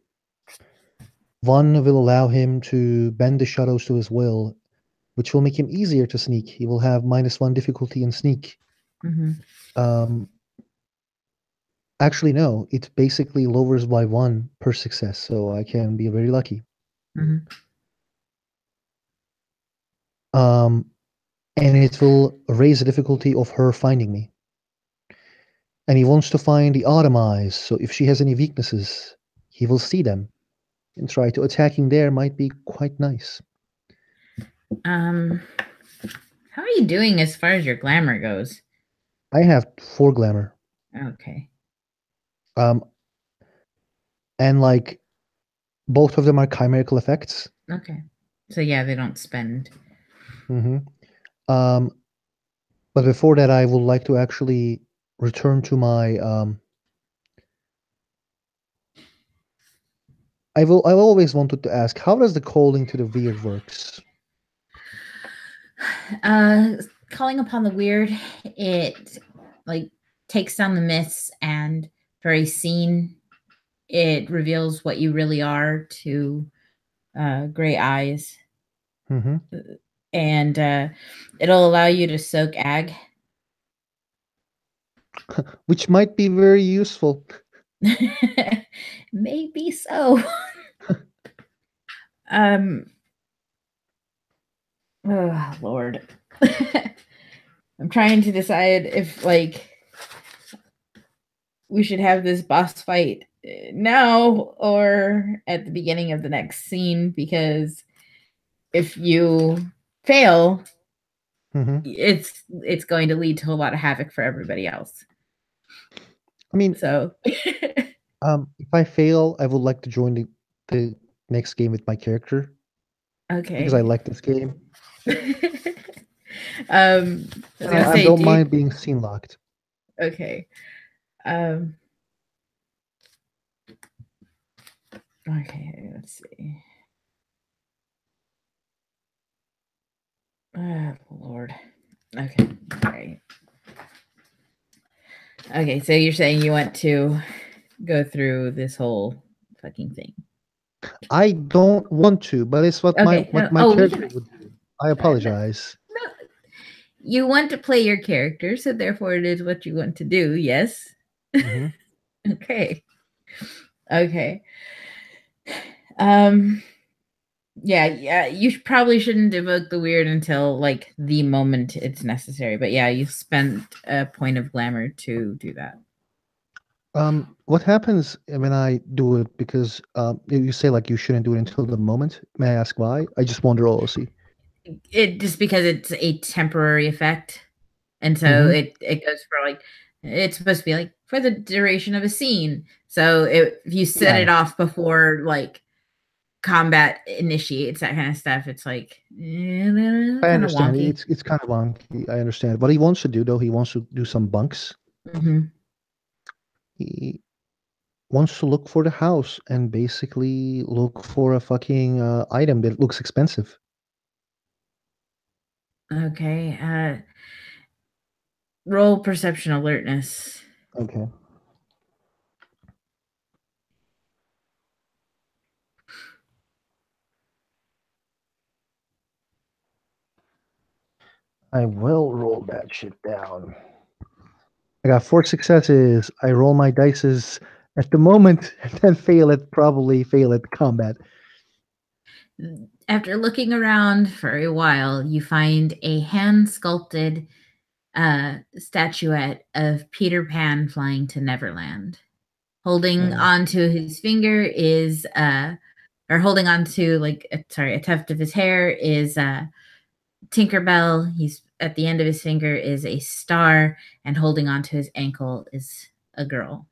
Speaker 2: One will allow him to bend the shadows to his will, which will make him easier to sneak. He will have -1 difficulty in sneak.
Speaker 1: Mhm.
Speaker 2: Um, Actually, no, it basically lowers by one per success, so I can be very lucky.
Speaker 1: Mhm.
Speaker 2: Um, and it will raise the difficulty of her finding me. And he wants to find the autumn eyes, so if she has any weaknesses, he will see them and try to attacking there might be quite nice.
Speaker 1: Um how are you doing as far as your glamour goes?
Speaker 2: I have 4 glamour.
Speaker 1: Okay.
Speaker 2: Um, and like both of them are chimerical effects.
Speaker 1: Okay. So yeah, they don't spend.
Speaker 2: Hmm. Um, but before that, I would like to actually return to my I've always wanted to ask, how does the calling to the weird works?
Speaker 1: Uh Calling upon the weird, it like takes down the myths and for a scene it reveals what you really are to gray eyes
Speaker 2: Hmm.
Speaker 1: and it'll allow you to soak ag.
Speaker 2: Which might be very useful.
Speaker 1: Maybe so. um oh Lord. I'm trying to decide if like we should have this boss fight now or at the beginning of the next scene because if you fail,
Speaker 2: Hmm.
Speaker 1: it's going to lead to a lot of havoc for everybody else.
Speaker 2: I mean,
Speaker 1: So
Speaker 2: if I fail, I would like to join the next game with my character because I
Speaker 1: okay.
Speaker 2: like this game.
Speaker 1: I was
Speaker 2: And
Speaker 1: gonna
Speaker 2: I
Speaker 1: say,
Speaker 2: don't
Speaker 1: do you?
Speaker 2: mind being scene locked.
Speaker 1: Okay. Um, okay, let's see. Lord. Okay, all right. Okay, so you're saying you want to go through this whole fucking thing.
Speaker 2: I don't want to, but it's
Speaker 1: Okay,
Speaker 2: what
Speaker 1: no,
Speaker 2: my
Speaker 1: oh, we
Speaker 2: character
Speaker 1: can.
Speaker 2: would do. I
Speaker 1: No,
Speaker 2: apologize.
Speaker 1: no, you want to play your character, so therefore it is what you want to do. Yes.
Speaker 2: Hmm.
Speaker 1: Okay. Okay. Um. Yeah. Yeah. You probably shouldn't evoke the weird until like the moment it's necessary. But yeah, you spent a point of glamour to do that.
Speaker 2: What happens when I do it? Because you say like you shouldn't do it until the moment. May I ask why? I just wonder also.
Speaker 1: It just because it's a temporary effect, and so
Speaker 2: Mm-hmm.
Speaker 1: it goes for like it's supposed to be like for the duration of a scene. So if you set
Speaker 2: Yeah,
Speaker 1: it off before like combat initiates that kind of stuff, it's like
Speaker 2: I
Speaker 1: kind of
Speaker 2: understand.
Speaker 1: wonky.
Speaker 2: It's kind of wonky. I understand. What he wants to do though, he wants to do some bunks.
Speaker 1: Hmm.
Speaker 2: He wants to look for the house and basically look for a fucking item that looks expensive.
Speaker 1: Okay. Roll perception alertness.
Speaker 2: Okay. I will roll that shit down. I got four successes. I roll my dices at the moment and then probably fail at combat.
Speaker 1: After looking around for a while, you find a hand sculpted statuette of Peter Pan flying to Neverland. Holding
Speaker 2: Uh,
Speaker 1: onto his finger is or holding onto like sorry, a tuft of his hair is Tinkerbell. He's at the end of his finger is a star, and holding onto his ankle is a girl.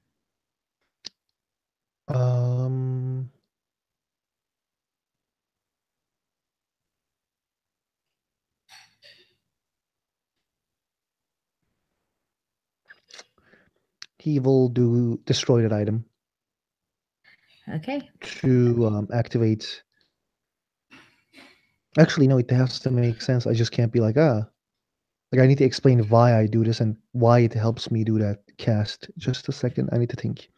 Speaker 2: um, he will do destroy that item
Speaker 1: Okay.
Speaker 2: to activate. Actually, no, it has to make sense. I just can't be like, like I need to explain why I do this and why it helps me do that cast. Just a second, I need to think.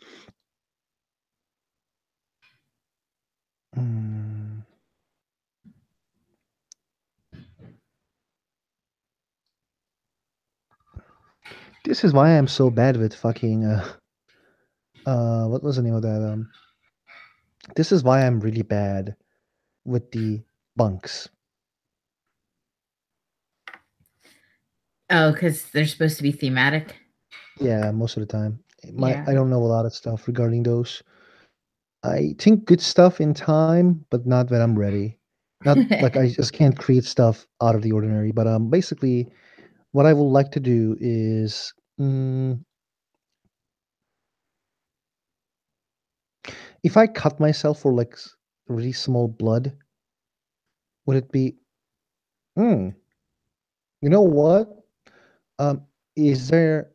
Speaker 2: Hmm. This is why I'm so bad with fucking what was the name of that this is why I'm really bad with the bunks.
Speaker 1: Oh, because they're supposed to be thematic.
Speaker 2: Yeah, most of the time.
Speaker 1: Yeah.
Speaker 2: I don't know a lot of stuff regarding those. I think good stuff in time, but not when I'm ready. Not like I just can't create stuff out of the ordinary. But basically, what I would like to do is, if I cut myself for like really small blood, would it be? Hmm. You know what? Is there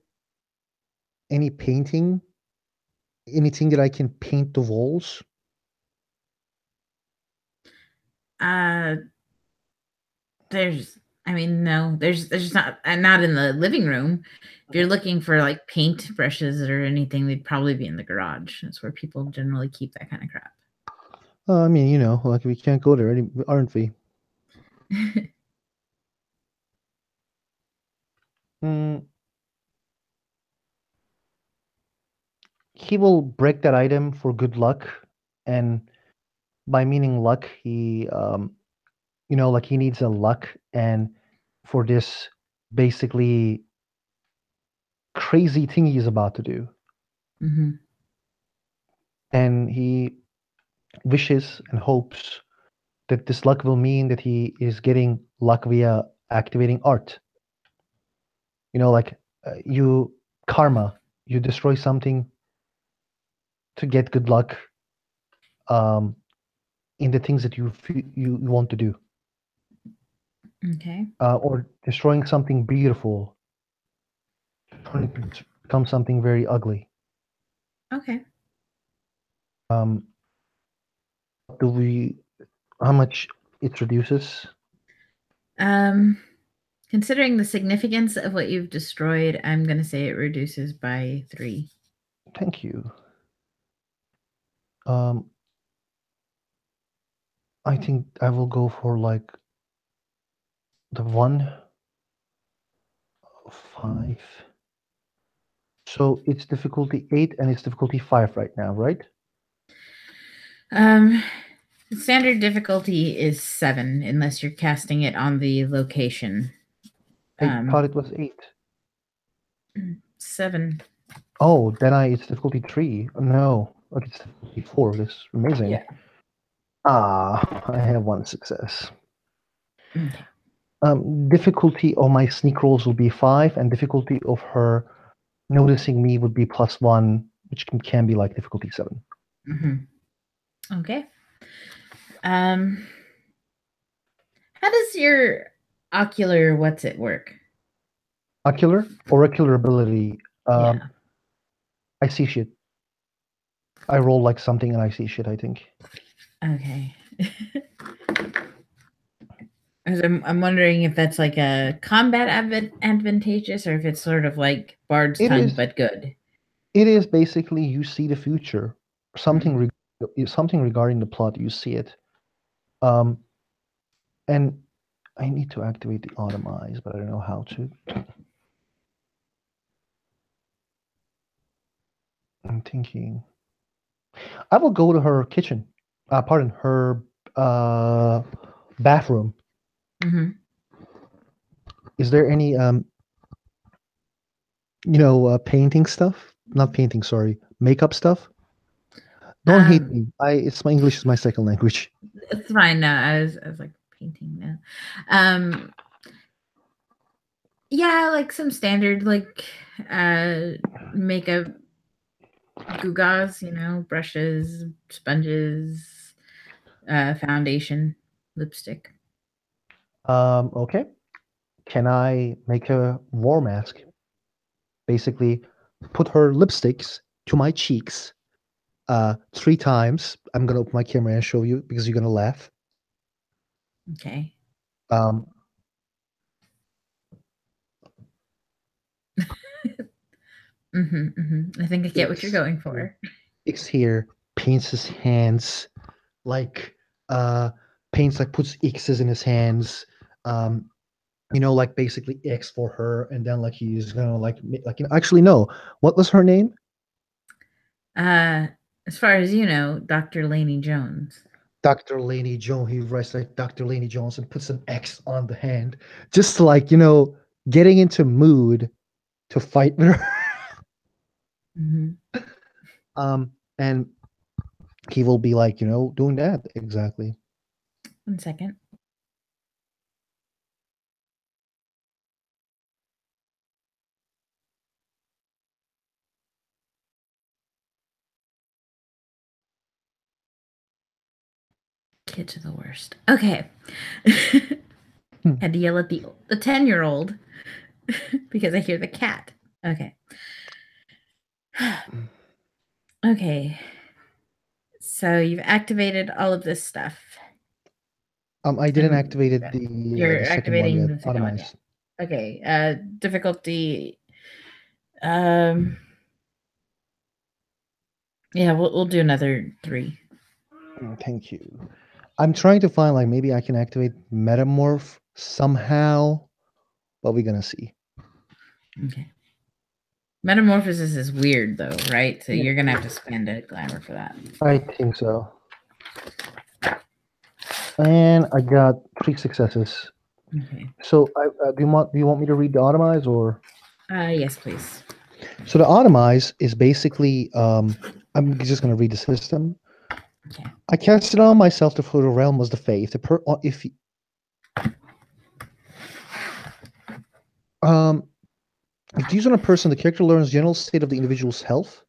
Speaker 2: any painting, anything that I can paint the walls?
Speaker 1: uh, there's, I mean, no, there's not in the living room. If you're looking for like paint brushes or anything, they'd probably be in the garage. That's where people generally keep that kind of crap.
Speaker 2: I mean, like we can't go there, aren't we? Mm, he will break that item for good luck, and by meaning luck, like he needs a luck, and for this basically crazy thing he's about to do,
Speaker 1: Hmm.
Speaker 2: and he wishes and hopes that this luck will mean that he is getting luck via activating art. Like you karma, you destroy something to get good luck um, in the things that you want to do.
Speaker 1: Okay.
Speaker 2: or destroying something beautiful, turning to become something very ugly.
Speaker 1: Okay.
Speaker 2: Um, do we? How much it reduces?
Speaker 1: Um, considering the significance of what you've destroyed, I'm going to say it reduces by 3.
Speaker 2: Thank you. Um, I think I will go for like the 1 5. So it's difficulty 8 and it's difficulty 5 right now, right?
Speaker 1: Um, the standard difficulty is 7, unless you're casting it on the location.
Speaker 2: I thought it was 8.
Speaker 1: 7.
Speaker 2: Oh, then it's difficulty 3. No, okay, it's difficulty 4. This is amazing.
Speaker 1: Yeah.
Speaker 2: I have 1 success.
Speaker 1: Okay.
Speaker 2: Difficulty of my sneak rolls will be 5, and difficulty of her noticing me would be +1, which can be like difficulty 7.
Speaker 1: Okay. How does your ocular what's it work?
Speaker 2: Auricular ability.
Speaker 1: Yeah.
Speaker 2: I see shit. I roll like something and I see shit, I think.
Speaker 1: Okay. I'm wondering if that's like a combat advantageous, or if it's sort of like Bard's
Speaker 2: It
Speaker 1: tongue
Speaker 2: is
Speaker 1: but good.
Speaker 2: it is basically you see the future.
Speaker 1: Mm.
Speaker 2: Something regarding the plot, you see it. Um and I need to activate the autumn eyes, but I don't know how to. I'm thinking I will go to her kitchen. Pardon, her bathroom.
Speaker 1: Mm-hmm.
Speaker 2: Is there any painting stuff? Not painting, sorry, makeup stuff. Don't hate
Speaker 1: Um,
Speaker 2: me. It's my English is my second language.
Speaker 1: it's fine. No, I was like painting now. Um, yeah, like some standard like makeup gewgaws, brushes, sponges, foundation, lipstick.
Speaker 2: Okay. Can I make a war mask? Basically, put her lipsticks to my cheeks 3 times. I'm gonna open my camera and show you because you're gonna laugh.
Speaker 1: Okay.
Speaker 2: Um,
Speaker 1: I think I get what you're
Speaker 2: X
Speaker 1: going
Speaker 2: here,
Speaker 1: for.
Speaker 2: X here, paints his hands like uh paints like puts X's in his hands. Um, like basically X for her, and then like he's gonna actually no. What was her name?
Speaker 1: Uh, as far as you know, Dr. Laney Jones.
Speaker 2: Dr. Laney Jones. He writes like Dr. Laney Jones and puts an X on the hand, just to, getting into mood to fight with her.
Speaker 1: Mm-hmm.
Speaker 2: And he will be like, doing that exactly.
Speaker 1: 1 second. Kids are the worst. Okay. Had to yell at the 10-year-old because I hear the cat. Okay. Okay. So you've activated all of this stuff.
Speaker 2: I didn't
Speaker 1: And
Speaker 2: activate the
Speaker 1: you're
Speaker 2: second one
Speaker 1: activating
Speaker 2: yet.
Speaker 1: the second one, yeah.
Speaker 2: Automized.
Speaker 1: Okay. Difficulty. Um. Yeah, we'll do another 3.
Speaker 2: Thank you. I'm trying to find like maybe I can activate metamorph somehow, but we're gonna see.
Speaker 1: Okay. Metamorphosis is weird though, right? So
Speaker 2: Yeah,
Speaker 1: you're gonna have to spend a glamour for that.
Speaker 2: I think so. And I got 3 successes.
Speaker 1: Okay.
Speaker 2: So do you want me to read the automize or?
Speaker 1: Yes, please.
Speaker 2: So the automize is basically I'm just gonna read the system.
Speaker 1: Okay.
Speaker 2: I cast it on myself to for the realm was the faith. Um if used on a person, the character learns general state of the individual's health.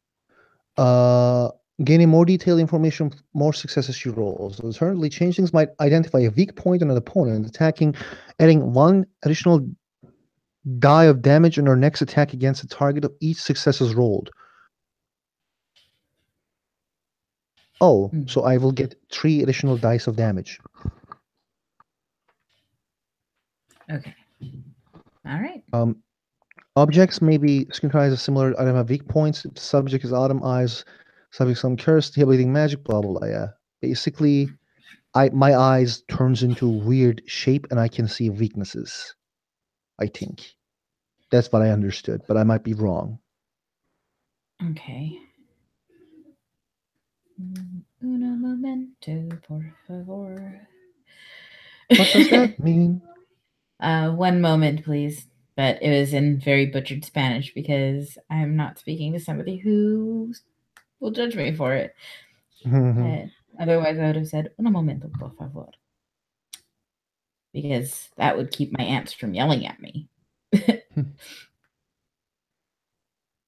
Speaker 2: Gaining more detailed information, more successes she rolls. Alternatively, changelings might identify a weak point on an opponent, attacking, adding one additional die of damage on her next attack against the target of each successes rolled. Oh,
Speaker 1: Hmm.
Speaker 2: so I will get 3 additional dice of damage.
Speaker 1: Okay. All right.
Speaker 2: Um, Objects may be scrutinized as similar item have weak points. If the subject is autumn eyes, subject some curse, debilitating magic, blah blah blah. Yeah. Basically, my eyes turns into weird shape and I can see weaknesses. I think. That's what I understood, but I might be wrong.
Speaker 1: Okay. Uno momento, por favor.
Speaker 2: What does that mean?
Speaker 1: 1 moment, please. But it was in very butchered Spanish because I'm not speaking to somebody who will judge me for it. Uh, Otherwise, I would have said, un momento, por favor. Because that would keep my aunts from yelling at me.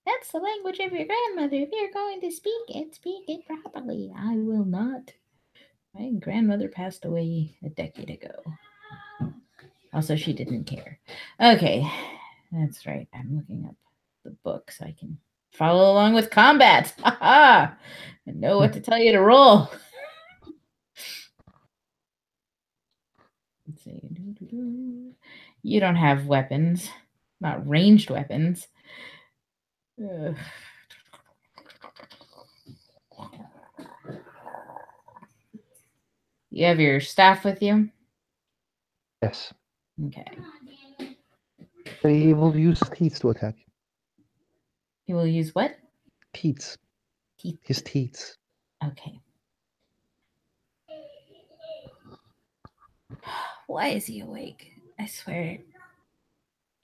Speaker 1: That's the language of your grandmother. If you're going to speak it properly. I will not. My grandmother passed away a decade ago. Also, she didn't care. Okay, that's right. I'm looking up the book so I can follow along with combat. Haha! I know what to tell you to roll. Let's see. You don't have weapons, not ranged weapons. Ugh. You have your staff with you?
Speaker 2: Yes.
Speaker 1: Okay.
Speaker 2: He will use teeth to attack.
Speaker 1: He will use what?
Speaker 2: Teeth.
Speaker 1: Teeth.
Speaker 2: His teeth.
Speaker 1: Okay. Why is he awake? I swear.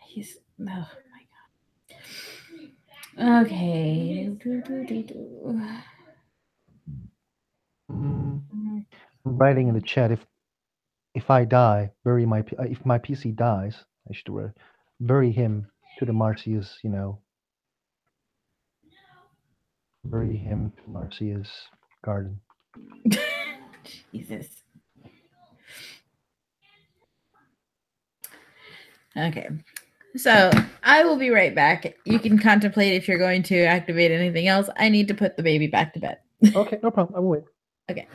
Speaker 1: He's. Oh my god. Okay.
Speaker 2: Mm, I'm writing in the chat if I die, bury my if my PC dies, I should bury him to the Marcia's, bury him to Marcia's garden.
Speaker 1: Jesus. Okay. So I will be right back. You can contemplate if you're going to activate anything else. I need to put the baby back to bed.
Speaker 2: Okay, no problem. I will wait.
Speaker 1: Okay.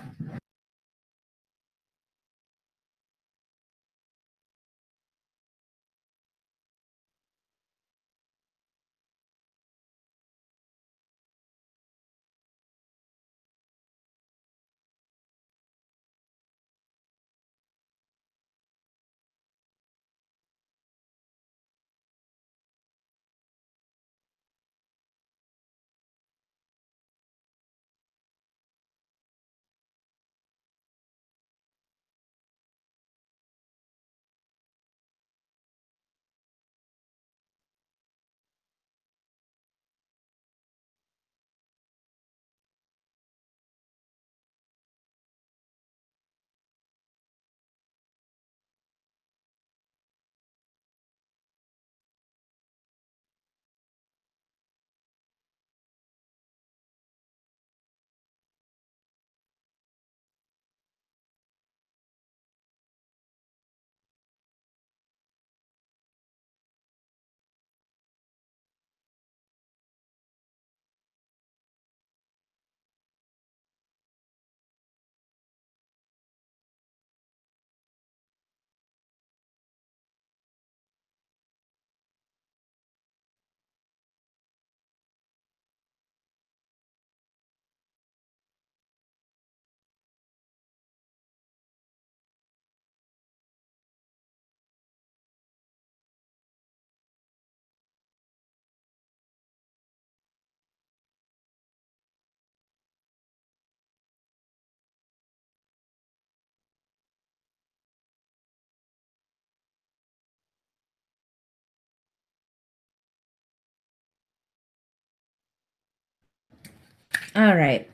Speaker 1: All right.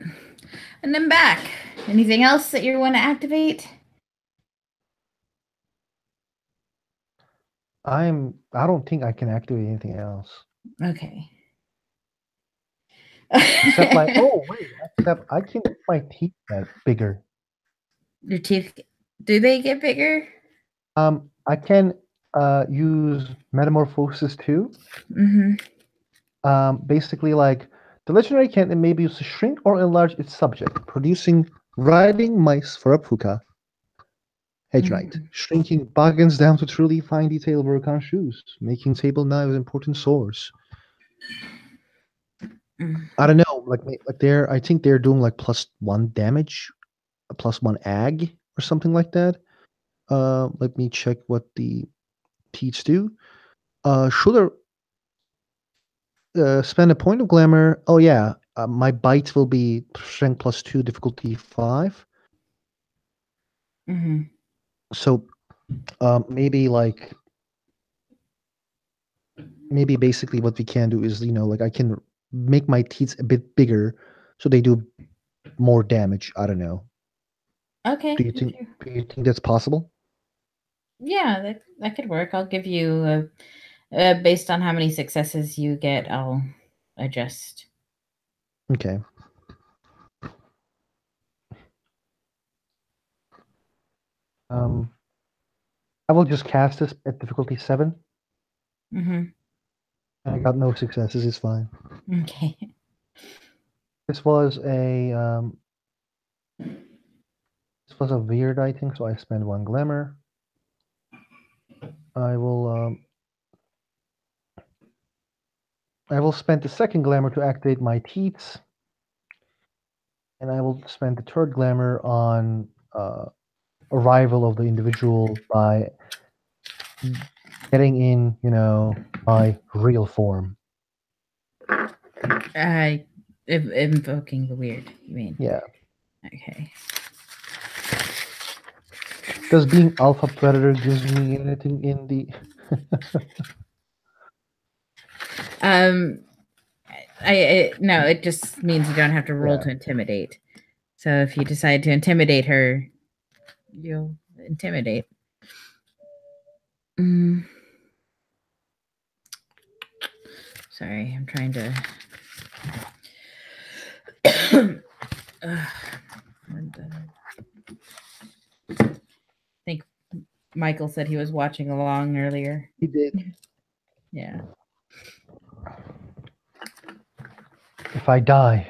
Speaker 1: And then back. Anything else that you want to activate?
Speaker 2: I don't think I can activate anything else.
Speaker 1: Okay.
Speaker 2: Except like, oh wait, except I can make my teeth that bigger.
Speaker 1: Your teeth, do they get bigger?
Speaker 2: I can use metamorphosis too.
Speaker 1: Mm-hmm.
Speaker 2: Basically, like the legendary can may be used to shrink or enlarge its subject, producing riding mice for a puka. Hedge Knight,
Speaker 1: Mm-hmm.
Speaker 2: shrinking bargains down to truly fine detail work on shoes, making table knives important source. I don't know, like they're I think they're doing like +1 damage, a +1 ag or something like that. Let me check what the teats do. Should spend a point of glamour. Oh yeah, my bite will be strength +2, difficulty 5.
Speaker 1: Mm-hmm.
Speaker 2: So maybe like maybe basically what we can do is like I can make my teats a bit bigger so they do more damage. I don't know. Do
Speaker 1: Okay.
Speaker 2: you think do you think that's possible?
Speaker 1: Yeah, that could work. I'll give you based on how many successes you get, I'll adjust.
Speaker 2: Okay. Um, I will just cast this at difficulty 7,
Speaker 1: Mm-hmm.
Speaker 2: and I got no successes. It's fine.
Speaker 1: Okay.
Speaker 2: This was a weird item, so I spent 1 glamour. I will I will spend the second glamour to activate my teats, and I will spend the third glamour on arrival of the individual by getting in, my real form.
Speaker 1: Uh, invoking the weird, you mean?
Speaker 2: Yeah.
Speaker 1: Okay.
Speaker 2: Does being alpha predator gives me anything in the
Speaker 1: Um, I no, it just means you don't have to roll
Speaker 2: yeah.
Speaker 1: to intimidate. So if you decide to intimidate her, you'll intimidate. Mm, sorry, I'm trying to. I think Michael said he was watching along earlier.
Speaker 2: He did.
Speaker 1: Yeah.
Speaker 2: If I die,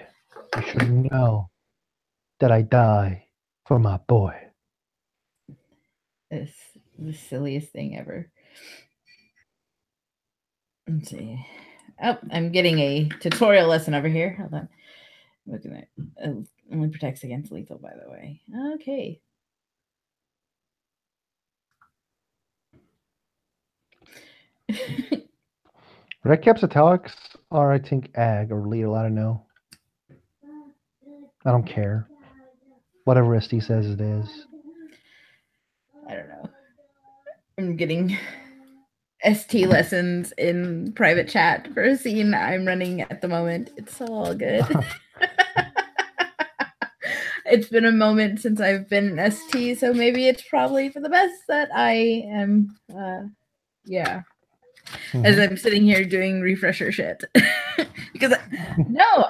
Speaker 2: you should know that I die for my boy.
Speaker 1: It's the silliest thing ever. Let's see. Oh, I'm getting a tutorial lesson over here. Hold on. Looking at only protects against lethal, by the way. Okay.
Speaker 2: Red caps italics are, I think, ag or lethal. I don't know. I don't care. Whatever SD says it is.
Speaker 1: I don't know. I'm getting ST lessons in private chat for a scene I'm running at the moment. It's all good. It's been a moment since I've been an ST, so maybe it's probably for the best that I am. Yeah, as I'm sitting here doing refresher shit. Because no,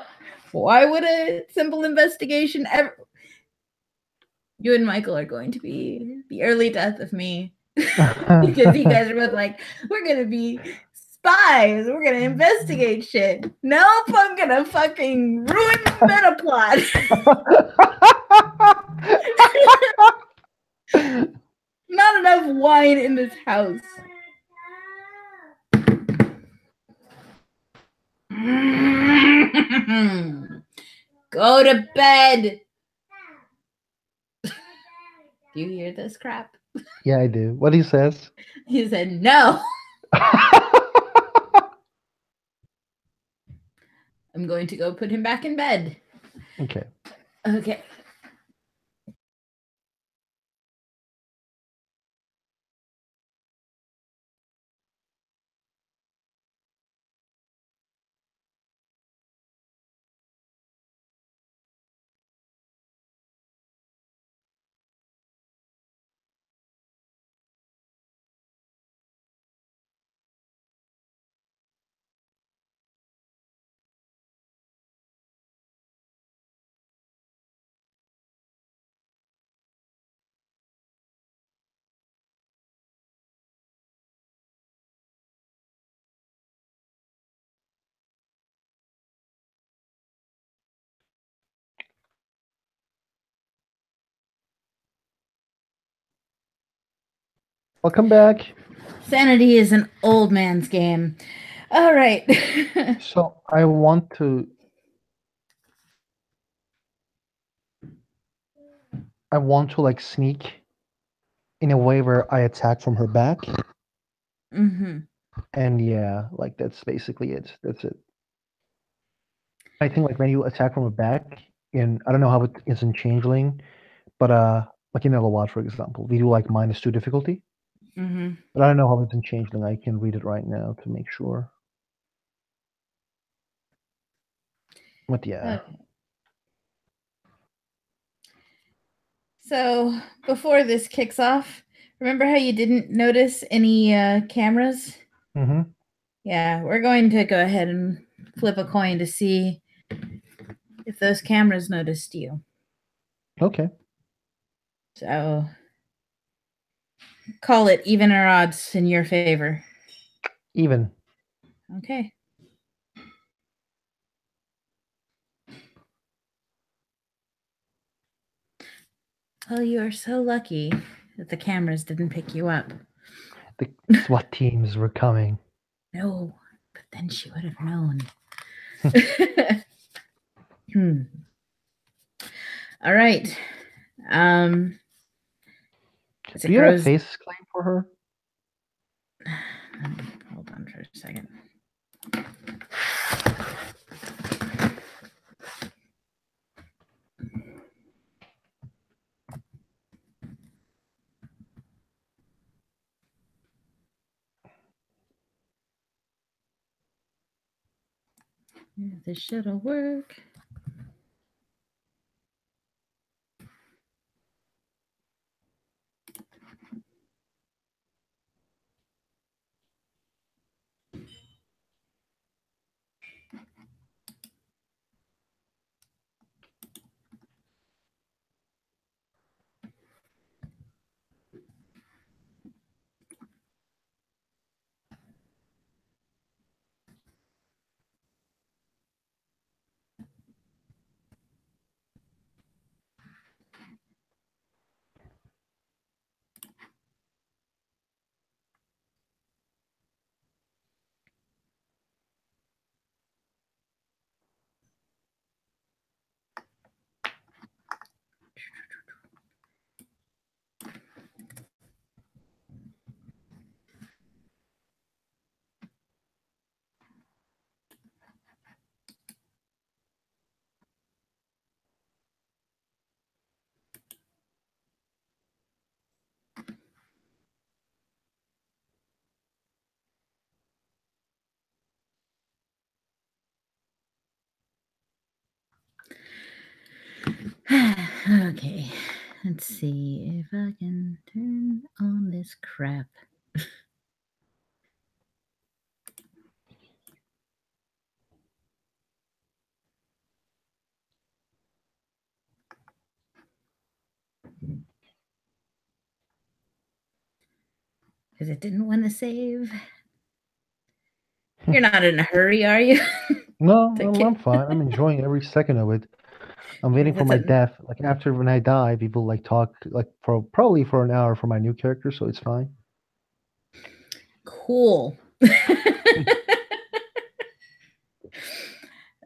Speaker 1: why would a simple investigation ever? You and Michael are going to be the early death of me. Because you guys are both like, we're gonna be spies, we're gonna investigate shit. Nope, I'm gonna fucking ruin the meta plot. Not enough wine in this house. Go to bed. Do you hear this crap?
Speaker 2: Yeah, I do. What he says?
Speaker 1: He said no. I'm going to go put him back in bed.
Speaker 2: Okay.
Speaker 1: Okay.
Speaker 2: Welcome back.
Speaker 1: Sanity is an old man's game. All right.
Speaker 2: So I want to like sneak in a way where I attack from her back.
Speaker 1: Mm-hmm.
Speaker 2: And yeah, like that's basically it. That's it. I think like when you attack from the back, in I don't know how it is in Changeling, but like in Elawad, for example, we do like -2 difficulty.
Speaker 1: Mm-hmm.
Speaker 2: But I don't know how it's in Changeling. I can read it right now to make sure. But yeah.
Speaker 1: Okay. So before this kicks off, remember how you didn't notice any cameras?
Speaker 2: Mm-hmm.
Speaker 1: Yeah, we're going to go ahead and flip a coin to see if those cameras noticed you.
Speaker 2: Okay.
Speaker 1: So call it even or odds in your favor.
Speaker 2: Even.
Speaker 1: Okay. Oh, you are so lucky that the cameras didn't pick you up.
Speaker 2: The SWAT teams were coming.
Speaker 1: No, but then she would have known. Hmm. All right. Um, as
Speaker 2: Do
Speaker 1: it
Speaker 2: you have a
Speaker 1: grows,
Speaker 2: face claim for her?
Speaker 1: hold on for a second. If this shit'll work. Okay, let's see if I can turn on this crap. Because it didn't want to save. You're not in a hurry, are you?
Speaker 2: No,
Speaker 1: To
Speaker 2: I'm
Speaker 1: get...
Speaker 2: fine. I'm enjoying every second of it. I'm
Speaker 1: Yeah,
Speaker 2: waiting for
Speaker 1: that's
Speaker 2: my
Speaker 1: a
Speaker 2: death. Like after when I die, people like talk like for probably for an hour for my new character, so it's fine.
Speaker 1: cool.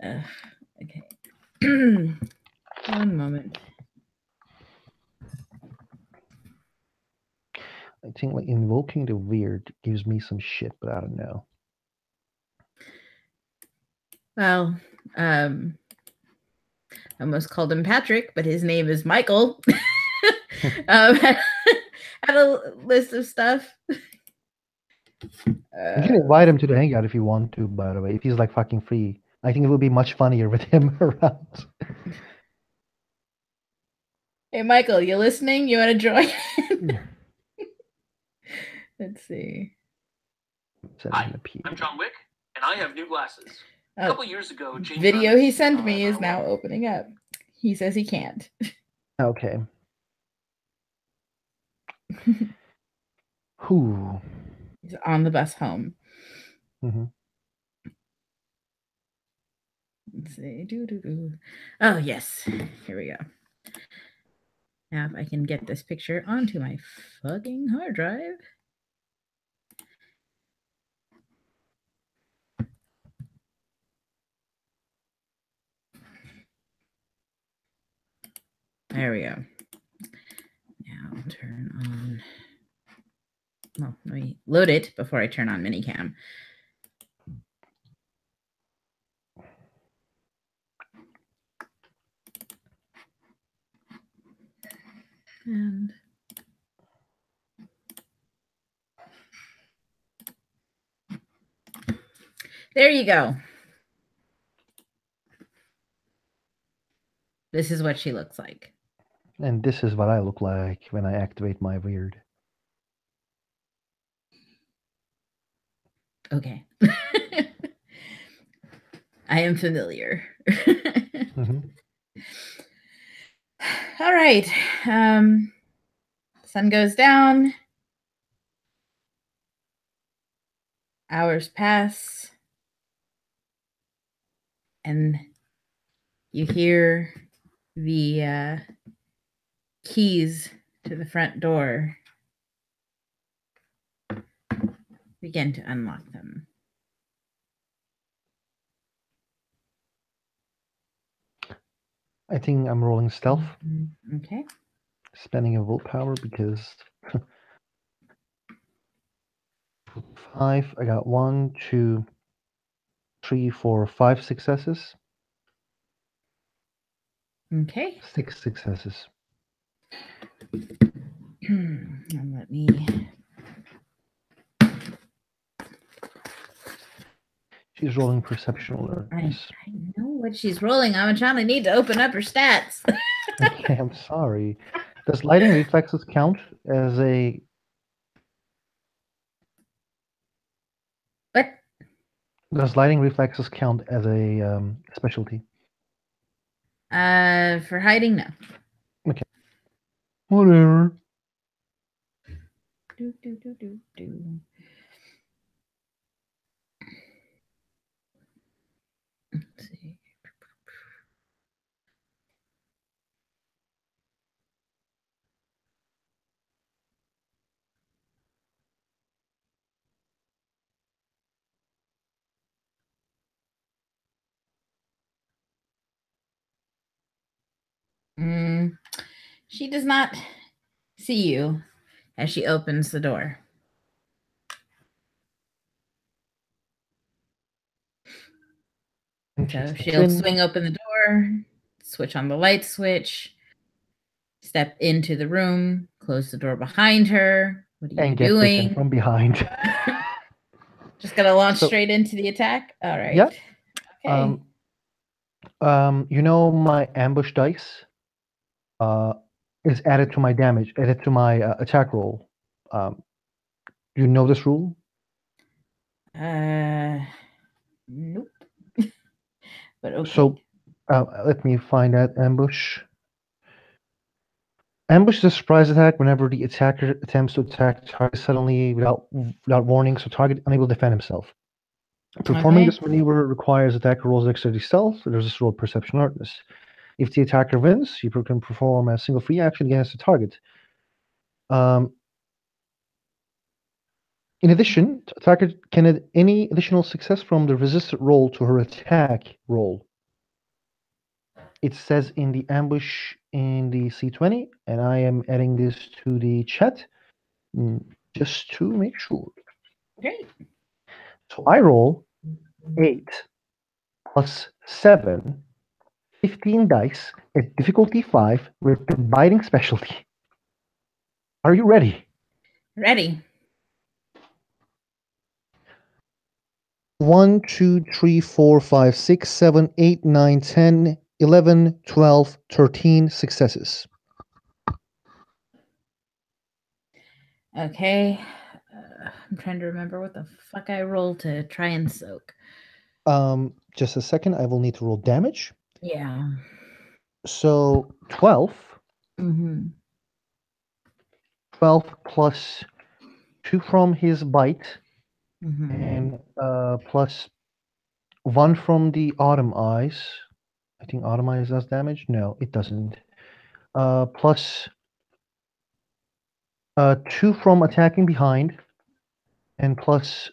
Speaker 1: Okay. One moment.
Speaker 2: I think like invoking the weird gives me some shit, but I don't know.
Speaker 1: Well, I almost called him Patrick, but his name is Michael. Had a list of stuff.
Speaker 2: You can invite him to the hangout if you want to, by the way, if he's like fucking free. I think it would be much funnier with him around.
Speaker 1: Hey, Michael, you listening? You want to join? Let's see.
Speaker 2: Hi,
Speaker 3: I'm John Wick, and I have new glasses. A couple years ago, James
Speaker 1: video he
Speaker 3: Ernest
Speaker 1: sent me is now opening up. He says he can't.
Speaker 2: Okay. Who?
Speaker 1: He's on the bus home.
Speaker 2: Mm-hmm.
Speaker 1: Let's see. Doo-doo-doo. Oh, yes. Here we go. Now, if I can get this picture onto my fucking hard drive. There we go. Now turn on. Well, let me load it before I turn on minicam. And there you go. This is what she looks like.
Speaker 2: And this is what I look like when I activate my weird.
Speaker 1: Okay. I am familiar. All right. Sun goes down. Hours pass. And you hear the keys to the front door begin to unlock them.
Speaker 2: I think I'm rolling stealth.
Speaker 1: Okay.
Speaker 2: Spending a willpower because 5. I got 1, 2, 3, 4, 5 successes.
Speaker 1: Okay.
Speaker 2: 6 successes.
Speaker 1: And let me.
Speaker 2: She's rolling perception alertness.
Speaker 1: I know what she's rolling. I'm trying to need to open up her stats.
Speaker 2: Okay, I'm sorry. Does lighting reflexes count as a...
Speaker 1: What?
Speaker 2: Does lighting reflexes count as a specialty?
Speaker 1: For hiding, no.
Speaker 2: Okay. Whatever.
Speaker 1: Do, do, do, do, do. Let's see. She does not see you as she opens the door. So she'll swing open the door, switch on the light switch, step into the room, close the door behind her. What are you
Speaker 2: get
Speaker 1: doing?
Speaker 2: bitten from behind.
Speaker 1: Just gonna launch straight into the attack? All right.
Speaker 2: Yeah.
Speaker 1: Okay.
Speaker 2: You know my ambush dice is added to my damage, added to my attack roll. Do you know this rule?
Speaker 1: Nope. But okay.
Speaker 2: So let me find that ambush. Ambush is a surprise attack whenever the attacker attempts to attack target suddenly without warning, so target unable to defend himself. Performing this maneuver requires attacker rolls dexterity stealth. There's this roll perception alertness. If the attacker wins, you can perform a single free action against the target. In addition, attacker can add any additional success from the resisted roll to her attack roll. It says in the ambush in the C20, and I am adding this to the chat just to make sure.
Speaker 1: Great.
Speaker 2: So I roll 8 plus 7, 15 dice at difficulty 5 with the biting specialty. Are you ready?
Speaker 1: Ready.
Speaker 2: 1, 2, 3, 4, 5, 6, 7, 8, 9, 10, 11, 12, 13 successes.
Speaker 1: Okay. I'm trying to remember what the fuck I rolled to try and soak.
Speaker 2: Just a second. I will need to roll damage.
Speaker 1: Yeah.
Speaker 2: So 12. 12 plus 2 from his bite, and plus 1 from the autumn eyes. I think autumn eyes does damage. No, it doesn't. Plus 2 from attacking behind, and plus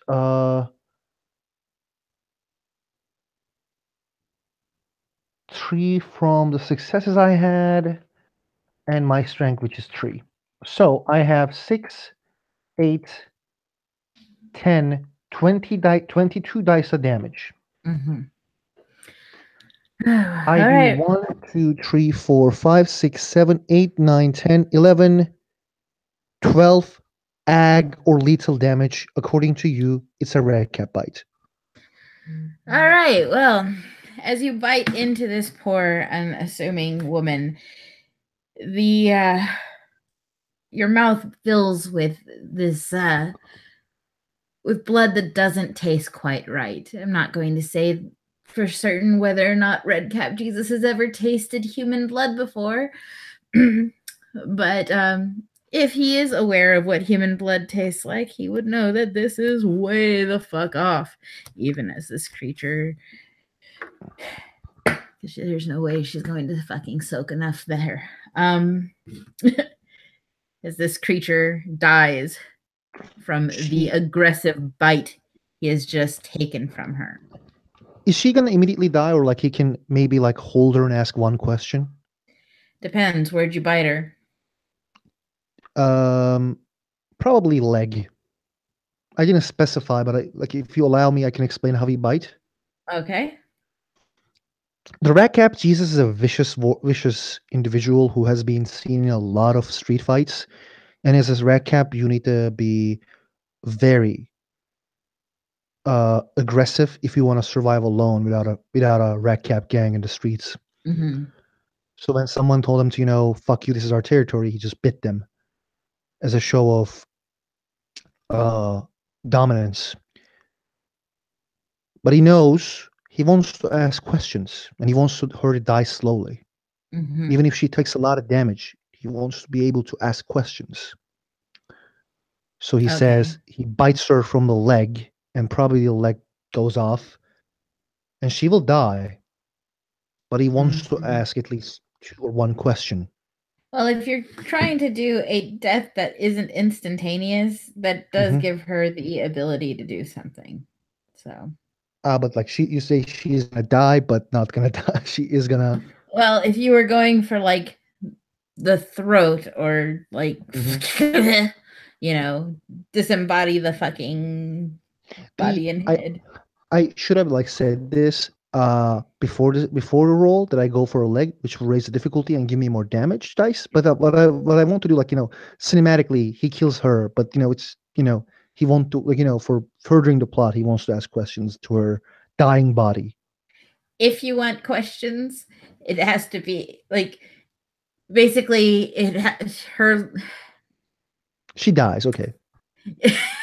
Speaker 2: 3 from the successes I had, and my strength, which is 3. So I have 6, 8, 10, 22 dice of damage.
Speaker 1: Mm-hmm.
Speaker 2: I
Speaker 1: All
Speaker 2: do
Speaker 1: right.
Speaker 2: 1, 2, 3, 4, 5, 6, 7, 8, 9, 10, 11, 12 ag or lethal damage. According to you, it's a red cap bite.
Speaker 1: All right. Well, as you bite into this poor, unassuming woman, the your mouth fills with this with blood that doesn't taste quite right. I'm not going to say for certain whether or not Redcap Jesus has ever tasted human blood before, but if he is aware of what human blood tastes like, he would know that this is way the fuck off, even as this creature. There's no way she's going to fucking soak enough there. As this creature dies from the aggressive bite he has just taken from her.
Speaker 2: Is she gonna immediately die, or like he can maybe like hold her and ask one question?
Speaker 1: Depends. Where'd you bite her?
Speaker 2: Probably leg. I didn't specify, but like if you allow me, I can explain how he bite.
Speaker 1: Okay.
Speaker 2: The rat cap Jesus is a vicious individual who has been seen in a lot of street fights, and as a rat cap, you need to be very aggressive if you want to survive alone without a rat cap gang in the streets.
Speaker 1: Mm-hmm.
Speaker 2: So when someone told him to, fuck you, this is our territory, he just bit them as a show of dominance. But he knows he wants to ask questions and he wants her to die slowly.
Speaker 1: Mm-hmm.
Speaker 2: Even if she takes a lot of damage, he wants to be able to ask questions. So he says he bites her from the leg, and probably the leg goes off, and she will die. But he wants to ask at least 2 or 1 question.
Speaker 1: Well, if you're trying to do a death that isn't instantaneous, that does give her the ability to do something. So.
Speaker 2: But like you say she's gonna die, but not gonna die. She is gonna.
Speaker 1: Well, if you were going for like the throat or like, disembody the fucking body and head.
Speaker 2: I should have like said this before the roll that I go for a leg, which will raise the difficulty and give me more damage dice. But what I want to do, like cinematically, he kills her, but it's he won't do like for furthering the plot, he wants to ask questions to her dying body.
Speaker 1: If you want questions, it has to be like basically her.
Speaker 2: She dies. Okay.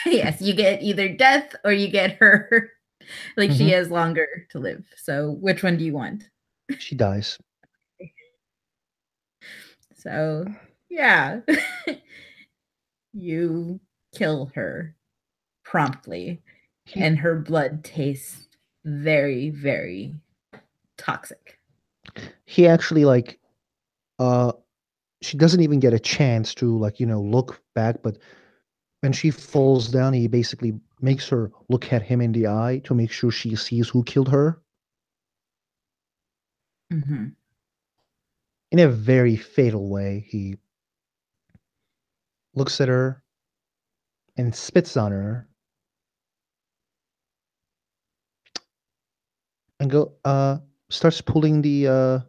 Speaker 1: Yes, you get either death or you get her. Like she has longer to live. So which one do you want?
Speaker 2: She dies.
Speaker 1: So yeah. You kill her promptly, and her blood tastes very, very toxic.
Speaker 2: He actually she doesn't even get a chance to look back, but when she falls down, he basically makes her look at him in the eye to make sure she sees who killed her.
Speaker 1: Mm-hmm.
Speaker 2: In a very fatal way, he looks at her and spits on her and starts pulling the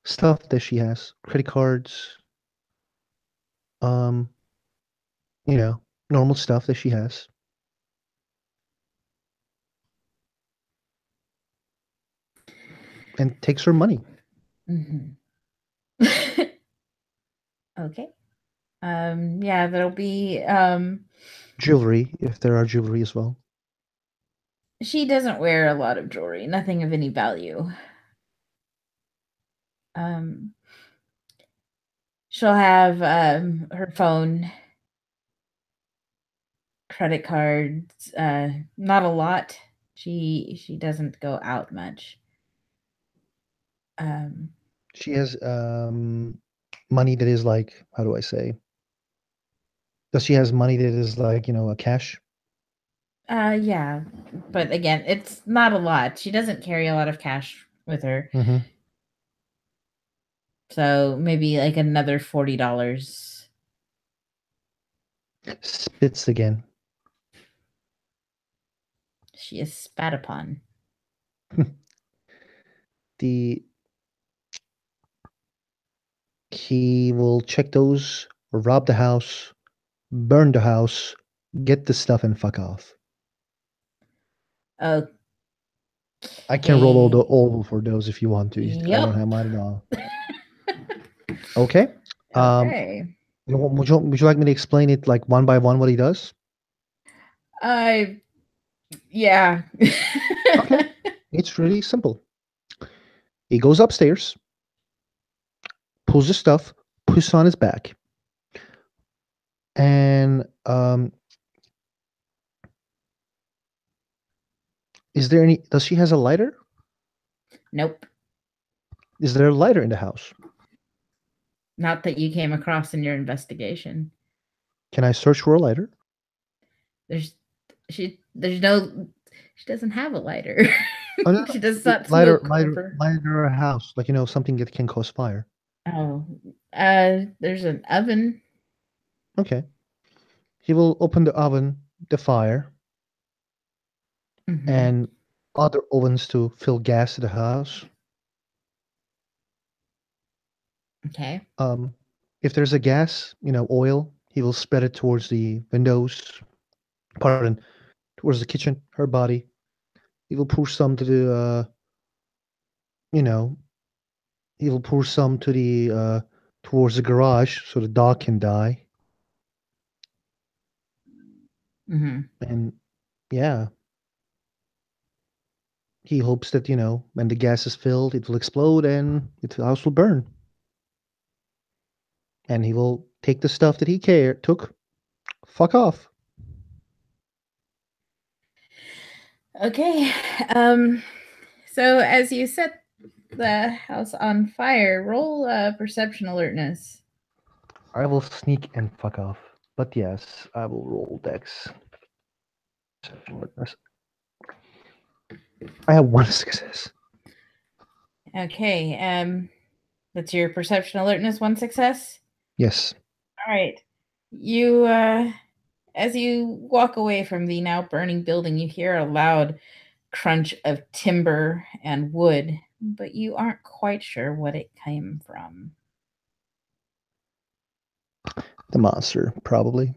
Speaker 2: stuff that she has, credit cards, um, normal stuff that she has. And takes her money.
Speaker 1: Mm-hmm. Okay. Yeah, there'll be
Speaker 2: jewelry, if there are jewelry as well.
Speaker 1: She doesn't wear a lot of jewelry, nothing of any value. She'll have her phone, credit cards, not a lot. She doesn't go out much.
Speaker 2: She has money that is like, how do I say? Does she has money that is like, a cash?
Speaker 1: Yeah, but again, it's not a lot. She doesn't carry a lot of cash with her. So maybe like another $40.
Speaker 2: Spits again.
Speaker 1: She is spat upon.
Speaker 2: He will check those, rob the house, burn the house, get the stuff, and fuck off.
Speaker 1: Okay.
Speaker 2: I can roll all for those if you want to. I don't
Speaker 1: Yep.
Speaker 2: have mine at all. Okay.
Speaker 1: Okay.
Speaker 2: Would you like me to explain it like one by one what he does?
Speaker 1: Yeah.
Speaker 2: Okay. It's really simple. He goes upstairs, pulls the stuff, puts on his back, and is there any? Does she has a lighter?
Speaker 1: Nope.
Speaker 2: Is there a lighter in the house?
Speaker 1: Not that you came across in your investigation.
Speaker 2: Can I search for a lighter?
Speaker 1: She doesn't have a lighter.
Speaker 2: Oh, no.
Speaker 1: She does not
Speaker 2: lighter,
Speaker 1: smoke
Speaker 2: lighter,
Speaker 1: over.
Speaker 2: lighter a house, like something that can cause fire.
Speaker 1: Oh, there's an oven.
Speaker 2: Okay. He will open the oven, the fire, and other ovens to fill gas to the house.
Speaker 1: Okay.
Speaker 2: If there's a gas, oil, he will spread it towards the windows, towards the kitchen, her body. He will pour some to the, he will pour some to the, towards the garage so the dog can die. And yeah, he hopes that, when the gas is filled, it will explode and the house will burn. And he will take the stuff that he took, fuck off.
Speaker 1: Okay. So as you set the house on fire, roll perception alertness.
Speaker 2: I will sneak and fuck off. But yes, I will roll dex. I have one success.
Speaker 1: Okay. That's your perception alertness, one success?
Speaker 2: Yes.
Speaker 1: All right. You as you walk away from the now burning building, you hear a loud crunch of timber and wood, but you aren't quite sure what it came from.
Speaker 2: The monster, probably.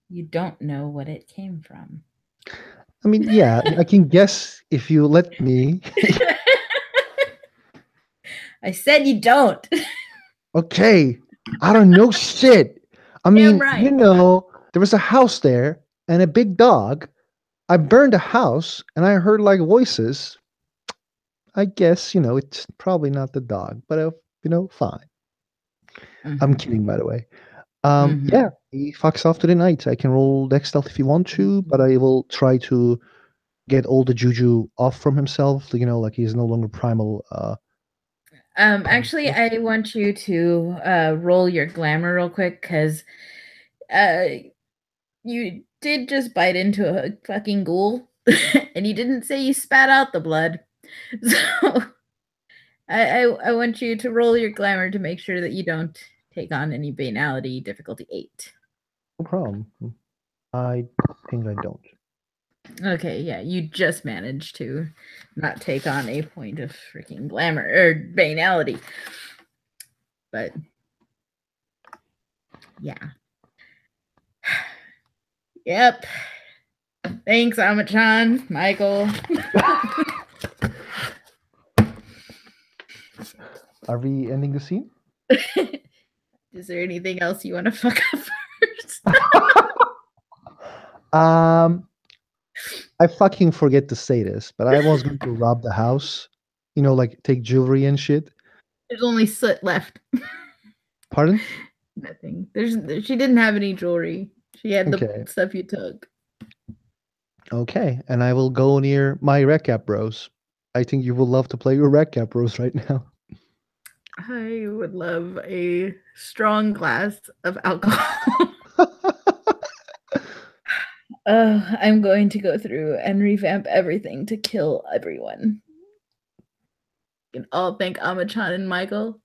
Speaker 1: You don't know what it came from.
Speaker 2: I mean, yeah, I can guess if you let me.
Speaker 1: I said you don't.
Speaker 2: Okay. I don't know shit. I mean,
Speaker 1: right.
Speaker 2: there was a house there and a big dog. I burned a house and I heard like voices. I guess, it's probably not the dog, but, fine. I'm kidding, by the way. Yeah, he fucks off to the night. I can roll dex stealth if you want to, but I will try to get all the juju off from himself. Like he's no longer primal.
Speaker 1: Actually, I want you to roll your glamour real quick because you did just bite into a fucking ghoul, and you didn't say you spat out the blood. So I want you to roll your glamour to make sure that you don't take on any banality difficulty 8.
Speaker 2: No problem. I think I don't.
Speaker 1: Okay, yeah, you just managed to not take on a point of freaking glamour or banality. But yeah. Yep. Thanks, Amachan, Michael.
Speaker 2: Are we ending the scene?
Speaker 1: Is there anything else you want to fuck up first?
Speaker 2: I fucking forget to say this, but I was going to rob the house. Like take jewelry and shit.
Speaker 1: There's only soot left.
Speaker 2: Pardon?
Speaker 1: Nothing. She didn't have any jewelry. She had the stuff you took.
Speaker 2: Okay, and I will go near my recap bros. I think you will love to play your recap bros right now.
Speaker 1: I would love a strong glass of alcohol. I'm going to go through and revamp everything to kill everyone. You can all thank Amachan and Michael.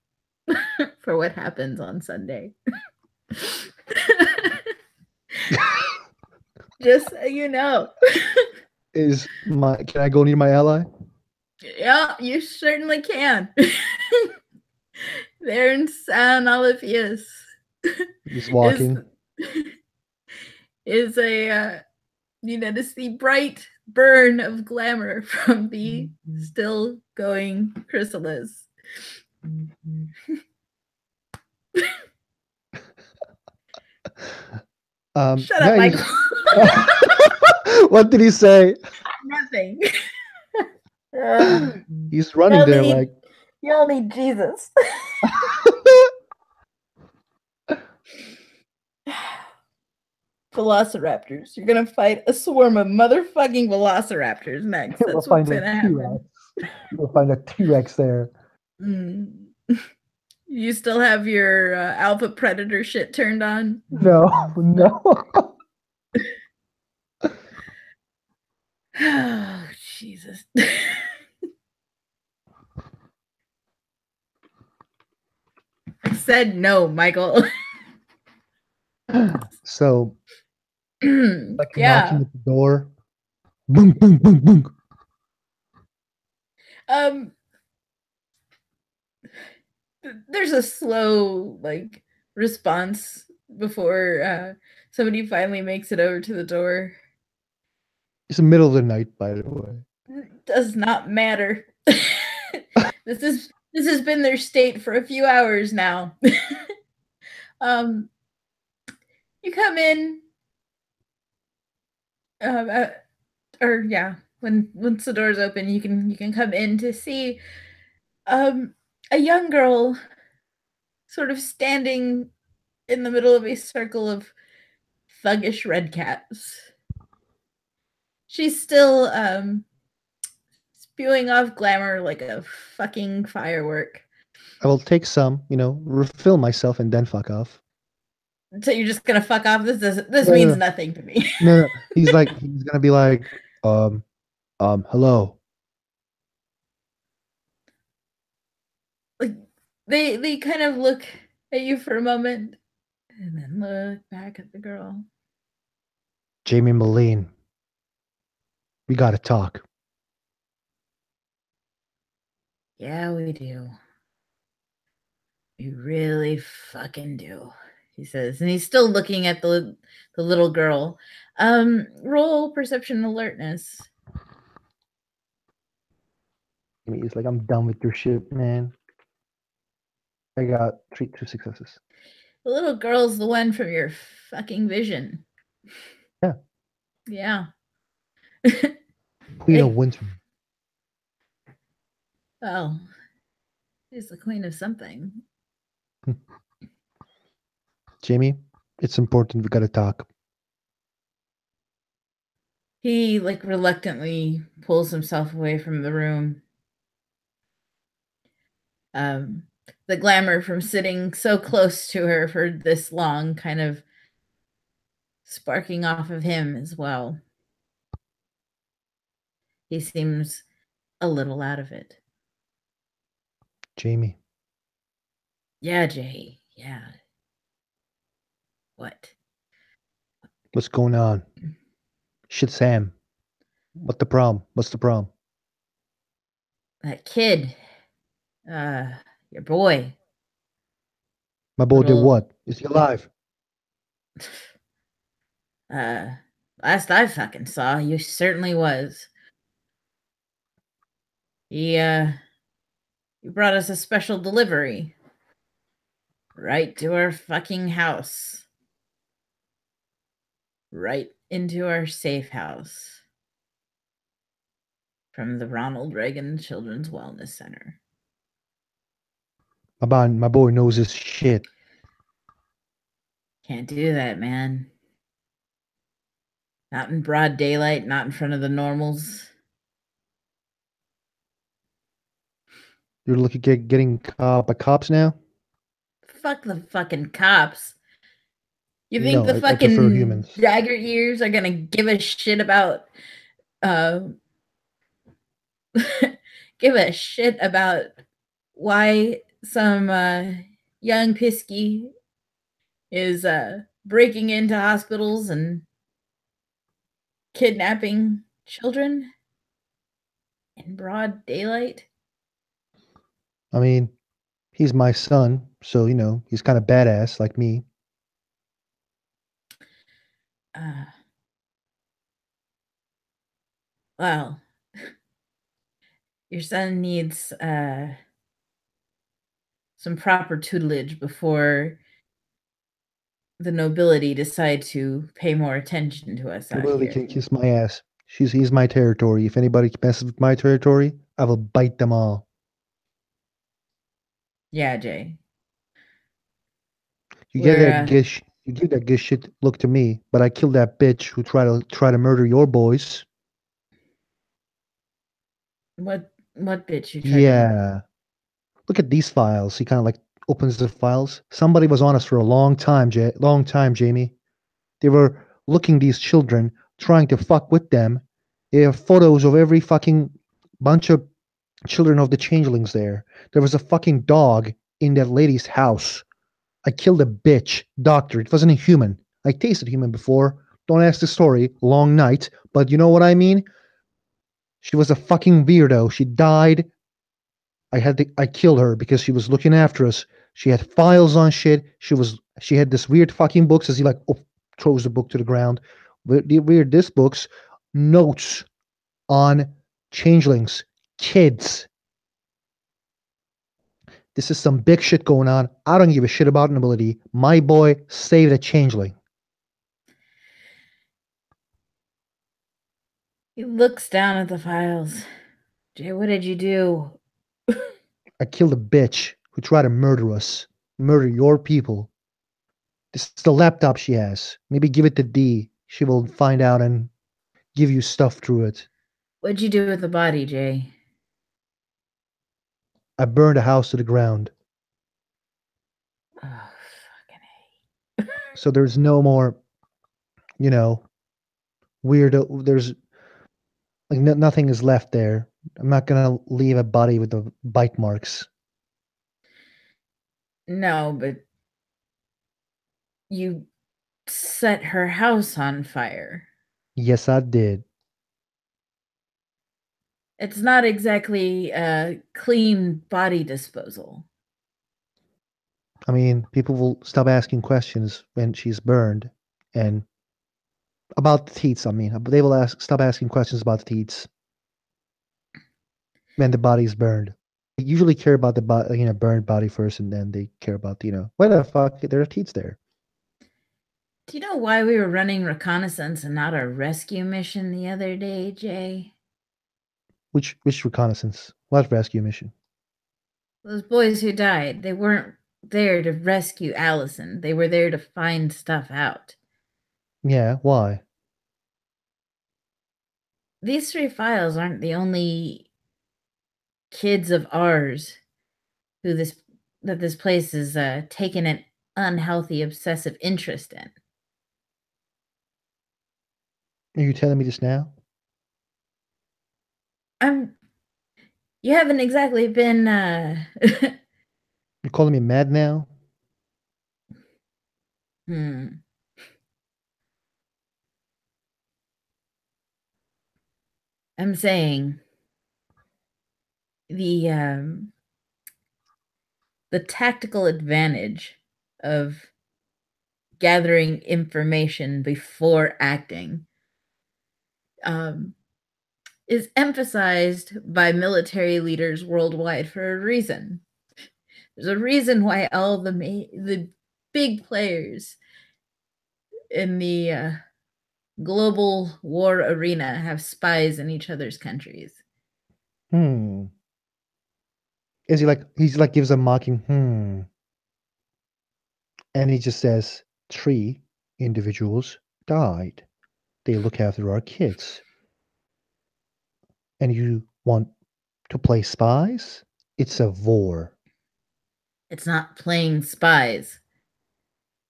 Speaker 1: for what happens on Sunday. Just so you know.
Speaker 2: Can I go near my ally?
Speaker 1: Yeah, you certainly can. There in San Olivius
Speaker 2: He's walking.
Speaker 1: is a to see bright burn of glamour from the still going chrysalis. Shut up, Michael.
Speaker 2: What did he say?
Speaker 1: Nothing.
Speaker 2: He's running there like.
Speaker 1: You all need Jesus. Velociraptors. You're gonna fight a swarm of motherfucking velociraptors next. That's what's gonna happen.
Speaker 2: You'll find a T-Rex there.
Speaker 1: You still have your alpha predator shit turned on?
Speaker 2: No.
Speaker 1: Oh, Jesus. I said no, Michael.
Speaker 2: So, like
Speaker 1: yeah.
Speaker 2: knocking at the door. Boom, boom, boom, boom.
Speaker 1: There's a slow response before somebody finally makes it over to the door.
Speaker 2: It's the middle of the night, by the way.
Speaker 1: Does not matter. This has been their state for a few hours now. You come in, once the doors open, you can come in to see a young girl sort of standing in the middle of a circle of thuggish red cats. She's still spewing off glamour like a fucking firework.
Speaker 2: I will take some, refill myself and then fuck off.
Speaker 1: So you're just gonna fuck off? This means nothing to me.
Speaker 2: No. He's gonna be like, hello.
Speaker 1: Like they kind of look at you for a moment and then look back at the girl.
Speaker 2: Jamie Moline, we gotta talk.
Speaker 1: Yeah, we do. We really fucking do, he says, and he's still looking at the little girl. Roll perception alertness.
Speaker 2: He's like, I'm done with your shit, man. I got two successes.
Speaker 1: The little girl's the one from your fucking vision. Yeah.
Speaker 2: Queen of Winter.
Speaker 1: Well, she's the queen of something.
Speaker 2: Jamie, it's important. We gotta talk.
Speaker 1: He reluctantly pulls himself away from the room. The glamour from sitting so close to her for this long kind of sparking off of him as well. He seems a little out of it.
Speaker 2: Jamie.
Speaker 1: Yeah, Jay. Yeah. What?
Speaker 2: What's going on? Shit, Sam. What's the problem?
Speaker 1: That kid. Your boy.
Speaker 2: My boy did what? Is he alive?
Speaker 1: Last I fucking saw, he certainly was. He brought us a special delivery. Right to our fucking house. Right into our safe house. From the Ronald Reagan Children's Wellness Center.
Speaker 2: My boy knows his shit.
Speaker 1: Can't do that, man. Not in broad daylight, not in front of the normals.
Speaker 2: You're looking at getting caught by cops now?
Speaker 1: Fuck the fucking cops. You think the fucking dagger ears are gonna give a shit about give a shit about why some young pisky is breaking into hospitals and kidnapping children in broad daylight?
Speaker 2: I mean, he's my son, so he's kind of badass like me.
Speaker 1: Uh, well, your son needs some proper tutelage before the nobility decide to pay more attention to us out
Speaker 2: Nobody
Speaker 1: here.
Speaker 2: can kiss my ass. He's my territory. If anybody messes with my territory, I will bite them all.
Speaker 1: Yeah, Jay.
Speaker 2: You get
Speaker 1: We're
Speaker 2: that you give that good shit look to me, but I killed that bitch who tried to murder your boys.
Speaker 1: what bitch you tried to murder?
Speaker 2: Yeah. Look at these files. He kind of like opens the files. Somebody was on us for a long time, Jamie. They were looking these children, trying to fuck with them. They have photos of every fucking bunch of children of the changelings there. There was a fucking dog in that lady's house. I killed a bitch. Doctor, it wasn't a human. I tasted human before. Don't ask the story. Long night. But you know what I mean? She was a fucking weirdo. She died. I killed her because she was looking after us. She had files on shit. She had this weird fucking books as he like throws the book to the ground. Weird this books, notes on changelings, kids. This is some big shit going on. I don't give a shit about nobility. My boy saved a changeling.
Speaker 1: He looks down at the files. Jay, what did you do?
Speaker 2: I killed a bitch who tried to murder us, murder your people. This is the laptop she has. Maybe give it to D. She will find out and give you stuff through it.
Speaker 1: What'd you do with the body, Jay?
Speaker 2: I burned the house to the ground.
Speaker 1: Oh, fucking
Speaker 2: So there's no more, you know, weird. There's like nothing is left there. I'm not gonna leave a body with the bite marks.
Speaker 1: no, but you set her house on fire.
Speaker 2: Yes, I did.
Speaker 1: It's not exactly a clean body disposal.
Speaker 2: I mean, people will stop asking questions when she's burned, and about the teats. I mean, they will stop asking questions about the teats when the body's burned. They usually care about the burned body first, and then they care about why the fuck there are teats there.
Speaker 1: Do you know why we were running reconnaissance and not a rescue mission the other day, Jay?
Speaker 2: Which reconnaissance? What rescue mission?
Speaker 1: Those boys who died, they weren't there to rescue Allison. They were there to find stuff out.
Speaker 2: Yeah, why?
Speaker 1: These 3 files aren't the only kids of ours who this place is taken an unhealthy obsessive interest in.
Speaker 2: Are you telling me this now?
Speaker 1: You haven't exactly been
Speaker 2: You're calling me mad now?
Speaker 1: I'm saying the tactical advantage of gathering information before acting is emphasized by military leaders worldwide for a reason. There's a reason why all the big players in the global war arena have spies in each other's countries.
Speaker 2: Is he's like gives a mocking and he just says 3 individuals died. They look after our kids. And you want to play spies? It's a war.
Speaker 1: It's not playing spies,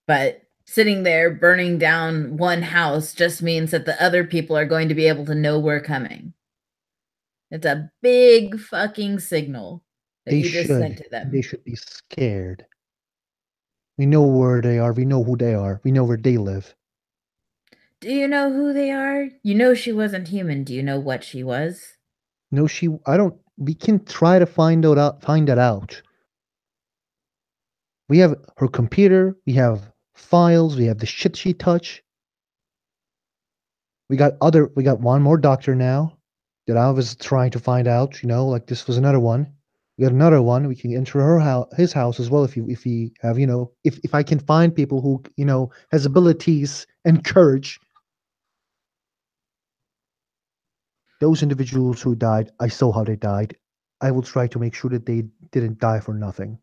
Speaker 1: but sitting there burning down one house just means that the other people are going to be able to know we're coming. It's a big fucking signal. that you just sent to
Speaker 2: And they
Speaker 1: them.
Speaker 2: should be scared. We know where they are. We know who they are. We know where they live.
Speaker 1: Do you know who they are? You know she wasn't human. Do you know what she was?
Speaker 2: No, I don't. We can try to find that out. We have her computer. We have files. We have the shit she touched. We got one more doctor now that I was trying to find out. Like this was another one. We got another one. We can enter his house as well if we have if I can find people who has abilities and courage. Those individuals who died, I saw how they died. I will try to make sure that they didn't die for nothing.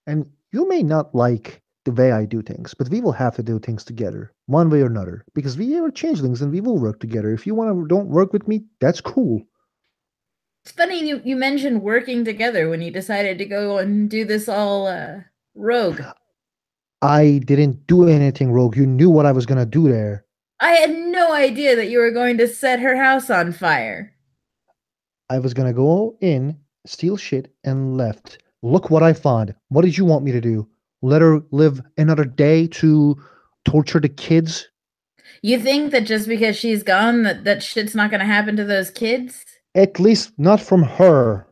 Speaker 2: And you may not like the way I do things, but we will have to do things together, one way or another, because we are changelings and we will work together. If you don't work with me, that's cool.
Speaker 1: It's funny you mentioned working together when you decided to go and do this all rogue.
Speaker 2: I didn't do anything rogue. You knew what I was gonna do there.
Speaker 1: I had no idea that you were going to set her house on fire.
Speaker 2: I was gonna go in, steal shit, and left. Look what I found. What did you want me to do? Let her live another day to torture the kids?
Speaker 1: You think that just because she's gone that shit's not going to happen to those kids?
Speaker 2: At least not from her.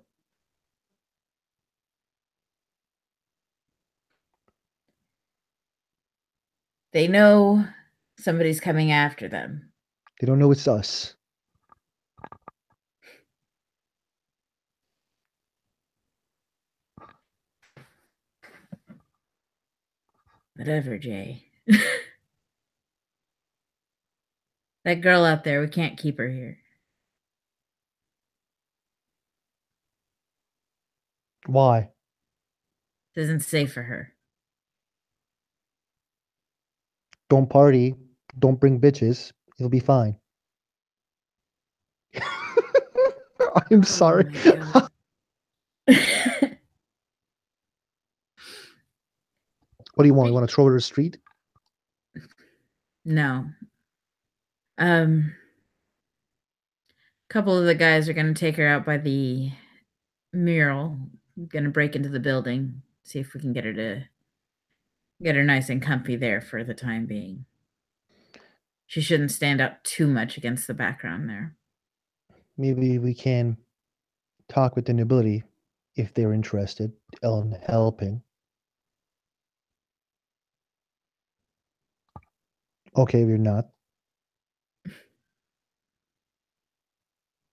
Speaker 1: They know somebody's coming after them.
Speaker 2: They don't know it's us.
Speaker 1: Whatever, Jay. That girl out there, we can't keep her here.
Speaker 2: Why?
Speaker 1: It isn't safe for her.
Speaker 2: Don't party. Don't bring bitches. It'll be fine. I'm sorry.
Speaker 1: Oh
Speaker 2: What do you want? You want to throw her to the street?
Speaker 1: No. Couple of the guys are going to take her out by the mural. Going to break into the building, see if we can get her nice and comfy there for the time being. She shouldn't stand out too much against the background there.
Speaker 2: Maybe we can talk with the nobility if they're interested in helping. Okay, we're not.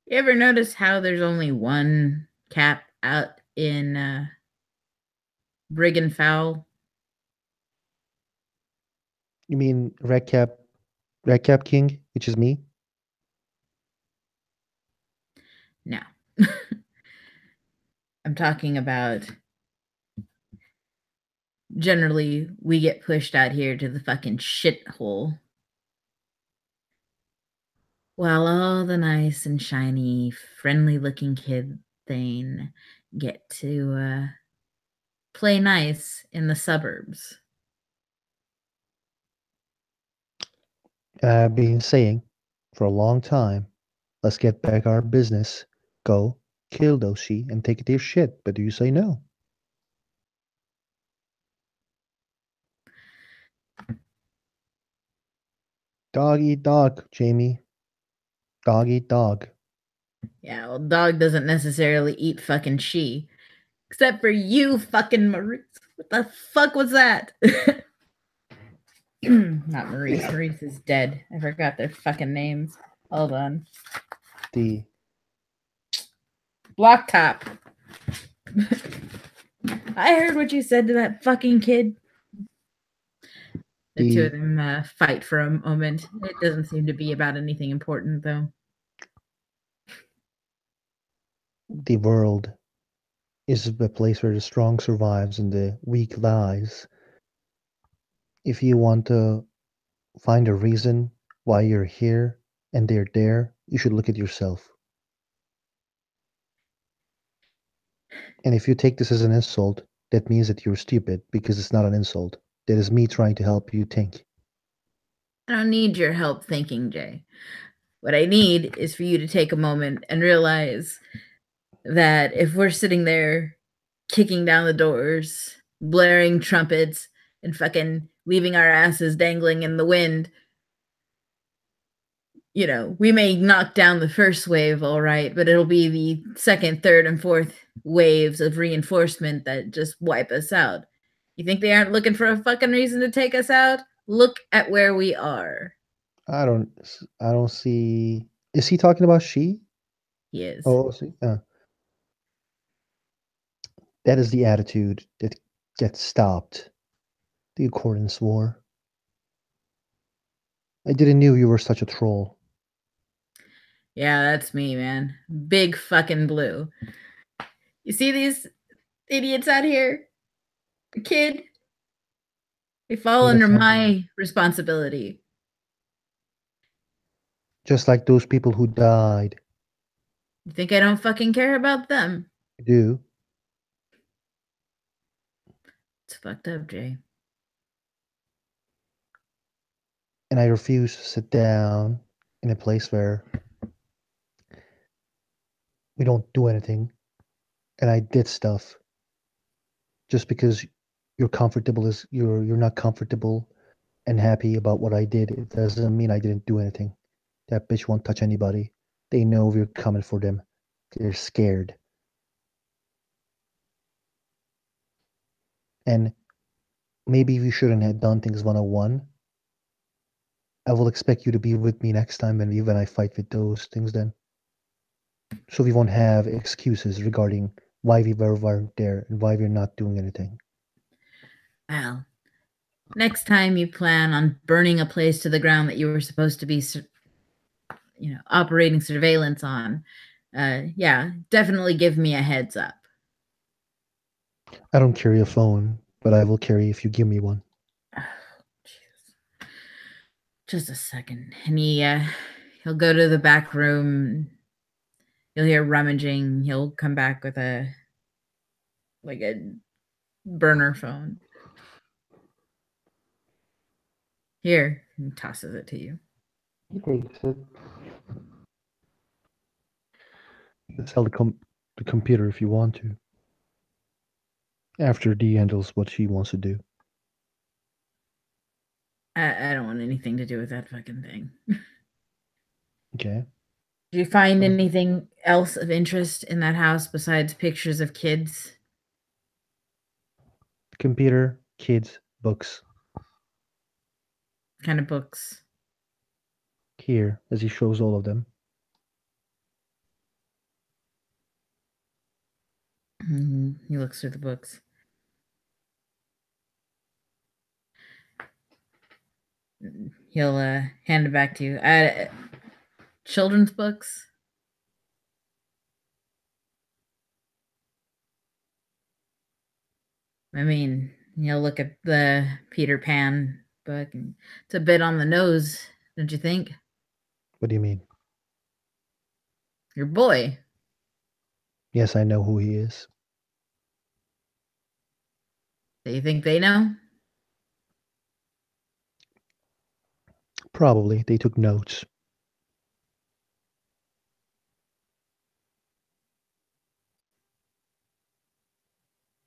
Speaker 1: You ever notice how there's only one cap out in Brig and Fowl?
Speaker 2: You mean Red Cap King, which is me?
Speaker 1: No. I'm talking about generally we get pushed out here to the fucking shithole while all the nice and shiny, friendly looking kids thing get to play nice in the suburbs.
Speaker 2: I've been saying for a long time, let's get back our business. Go kill those she and take their shit. But do you say no? Dog eat dog, Jamie. Dog eat dog.
Speaker 1: Yeah, well, dog doesn't necessarily eat fucking she. Except for you, fucking Maurice. What the fuck was that? Not Maurice. Maurice is dead. I forgot their fucking names. Hold on.
Speaker 2: The
Speaker 1: Blocktop. I heard what you said to that fucking kid. The two of them fight for a moment. It doesn't seem to be about anything important, though.
Speaker 2: The world is the place where the strong survives and the weak lies. If you want to find a reason why you're here and they're there, you should look at yourself. And if you take this as an insult, that means that you're stupid because it's not an insult. That is me trying to help you think.
Speaker 1: I don't need your help thinking, Jay. What I need is for you to take a moment and realize that if we're sitting there kicking down the doors, blaring trumpets, and fucking leaving our asses dangling in the wind, we may knock down the first wave, all right, but it'll be the second, third, and fourth waves of reinforcement that just wipe us out. You think they aren't looking for a fucking reason to take us out? Look at where we are.
Speaker 2: I don't. I don't see. Is he talking about she?
Speaker 1: He is.
Speaker 2: Oh, see. That is the attitude that gets stopped. The accordance war. I didn't knew you were such a troll.
Speaker 1: Yeah, that's me, man. Big fucking blue. You see these idiots out here? A kid? They fall
Speaker 2: Need a
Speaker 1: under
Speaker 2: friend.
Speaker 1: my responsibility.
Speaker 2: Just like those people who died.
Speaker 1: You think I don't fucking care about them?
Speaker 2: You do.
Speaker 1: It's fucked up, Jay.
Speaker 2: And I refuse to sit down in a place where we don't do anything. And I did stuff just because you're not comfortable and happy about what I did. It doesn't mean I didn't do anything. That bitch won't touch anybody. They know we're coming for them. They're scared. And maybe we shouldn't have done things 101. I will expect you to be with me next time when I fight with those things then. So we won't have excuses regarding why we weren't there and why we're not doing anything.
Speaker 1: Well, next time you plan on burning a place to the ground that you were supposed to be, operating surveillance on, yeah, definitely give me a heads up.
Speaker 2: I don't carry a phone, but I will carry if you give me one.
Speaker 1: Just a second. And he'll go to the back room. You'll hear rummaging. He'll come back with a burner phone. Here, he tosses it to you.
Speaker 2: He takes it. Sell the computer if you want to. After Dee handles what she wants to do.
Speaker 1: I don't want anything to do with that fucking thing.
Speaker 2: Okay.
Speaker 1: Do you find anything else of interest in that house besides pictures of kids?
Speaker 2: Computer, kids, books.
Speaker 1: What kind of books?
Speaker 2: Here, as he shows all of them.
Speaker 1: He looks through the books. He'll hand it back to you. Children's books? I mean, he'll look at the Peter Pan book. And it's a bit on the nose, don't you think?
Speaker 2: What do you mean?
Speaker 1: Your boy.
Speaker 2: Yes, I know who he is.
Speaker 1: Do you think they know?
Speaker 2: Probably. They took notes.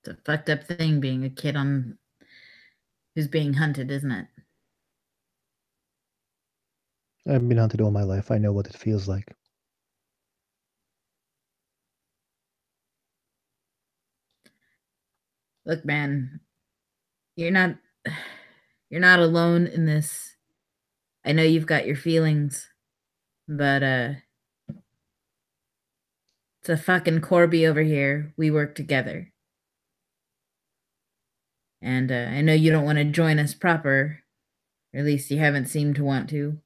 Speaker 1: It's a fucked up thing being a kid who's being hunted, isn't it?
Speaker 2: I've been hunted all my life. I know what it feels like.
Speaker 1: Look, man, you're not alone in this. I know you've got your feelings, but it's a fucking Corby over here. We work together. And I know you don't want to join us proper. Or at least you haven't seemed to want to.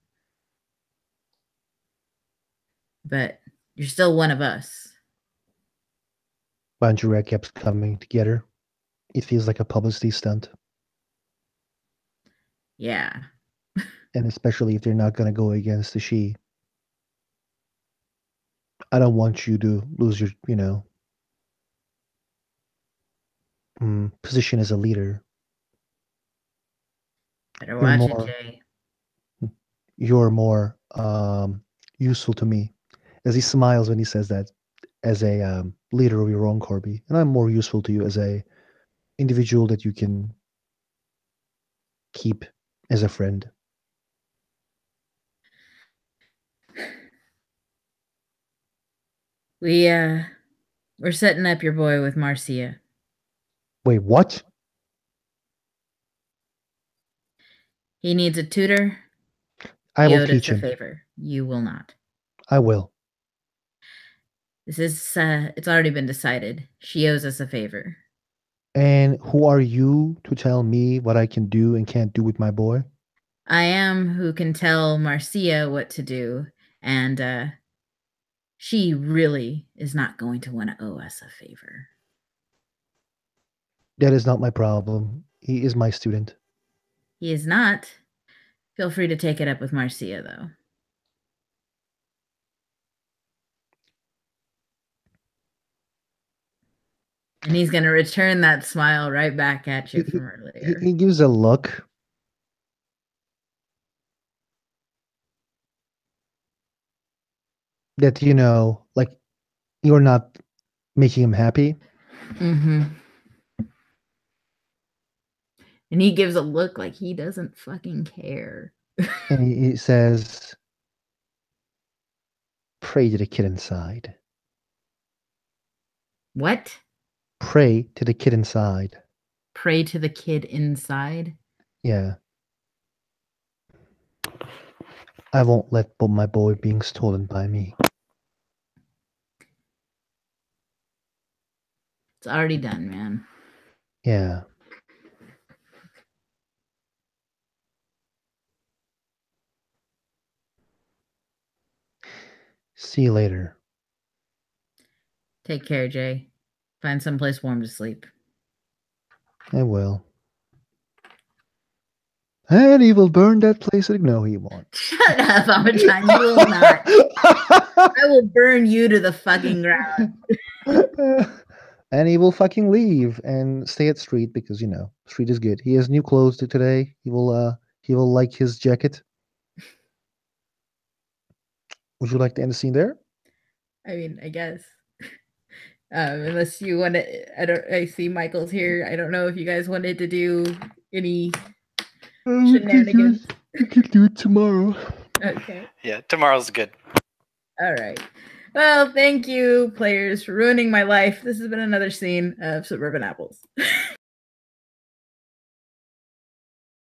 Speaker 1: But you're still one of us.
Speaker 2: Banjura keeps coming together. It feels like a publicity stunt.
Speaker 1: Yeah.
Speaker 2: And especially if they're not going to go against the she. I don't want you to lose your, position as a leader.
Speaker 1: Better watch it, Jay.
Speaker 2: You're more useful to me. As he smiles when he says that, as a leader of your own Corby, and I'm more useful to you as a individual that you can keep as a friend.
Speaker 1: We're setting up your boy with Marcia.
Speaker 2: Wait, what?
Speaker 1: He needs a tutor.
Speaker 2: I
Speaker 1: He
Speaker 2: will
Speaker 1: owed
Speaker 2: teach
Speaker 1: us a
Speaker 2: him.
Speaker 1: favor. You will not.
Speaker 2: I will.
Speaker 1: This is it's already been decided. She owes us a favor.
Speaker 2: And who are you to tell me what I can do and can't do with my boy?
Speaker 1: I am who can tell Marcia what to do, and she really is not going to want to owe us a favor.
Speaker 2: That is not my problem. He is my student.
Speaker 1: He is not. Feel free to take it up with Marcia, though. And he's going to return that smile right back at you from earlier.
Speaker 2: He gives a look. That, like, you're not making him happy.
Speaker 1: Mm-hmm. And he gives a look like he doesn't fucking care.
Speaker 2: And he says, pray to the kid inside.
Speaker 1: What?
Speaker 2: Pray to the kid inside.
Speaker 1: Pray to the kid inside?
Speaker 2: Yeah. I won't let my boy being stolen by me.
Speaker 1: It's already done, man.
Speaker 2: Yeah. See you later.
Speaker 1: Take care, Jay. Find someplace warm to sleep.
Speaker 2: I will. And he will burn that place. No, he won't.
Speaker 1: Shut up, Amachan. You will not. I will burn you to the fucking ground.
Speaker 2: And he will fucking leave and stay at Street because Street is good. He has new clothes today. He will like his jacket. Would you like to end the scene there?
Speaker 1: I mean, I guess. Unless you want to, I see Michael's here. I don't know if you guys wanted to do any shenanigans.
Speaker 2: We can do it tomorrow.
Speaker 1: Okay.
Speaker 3: Yeah, tomorrow's good.
Speaker 1: All right. Well, thank you, players, for ruining my life. This has been another scene of Suburban Apples.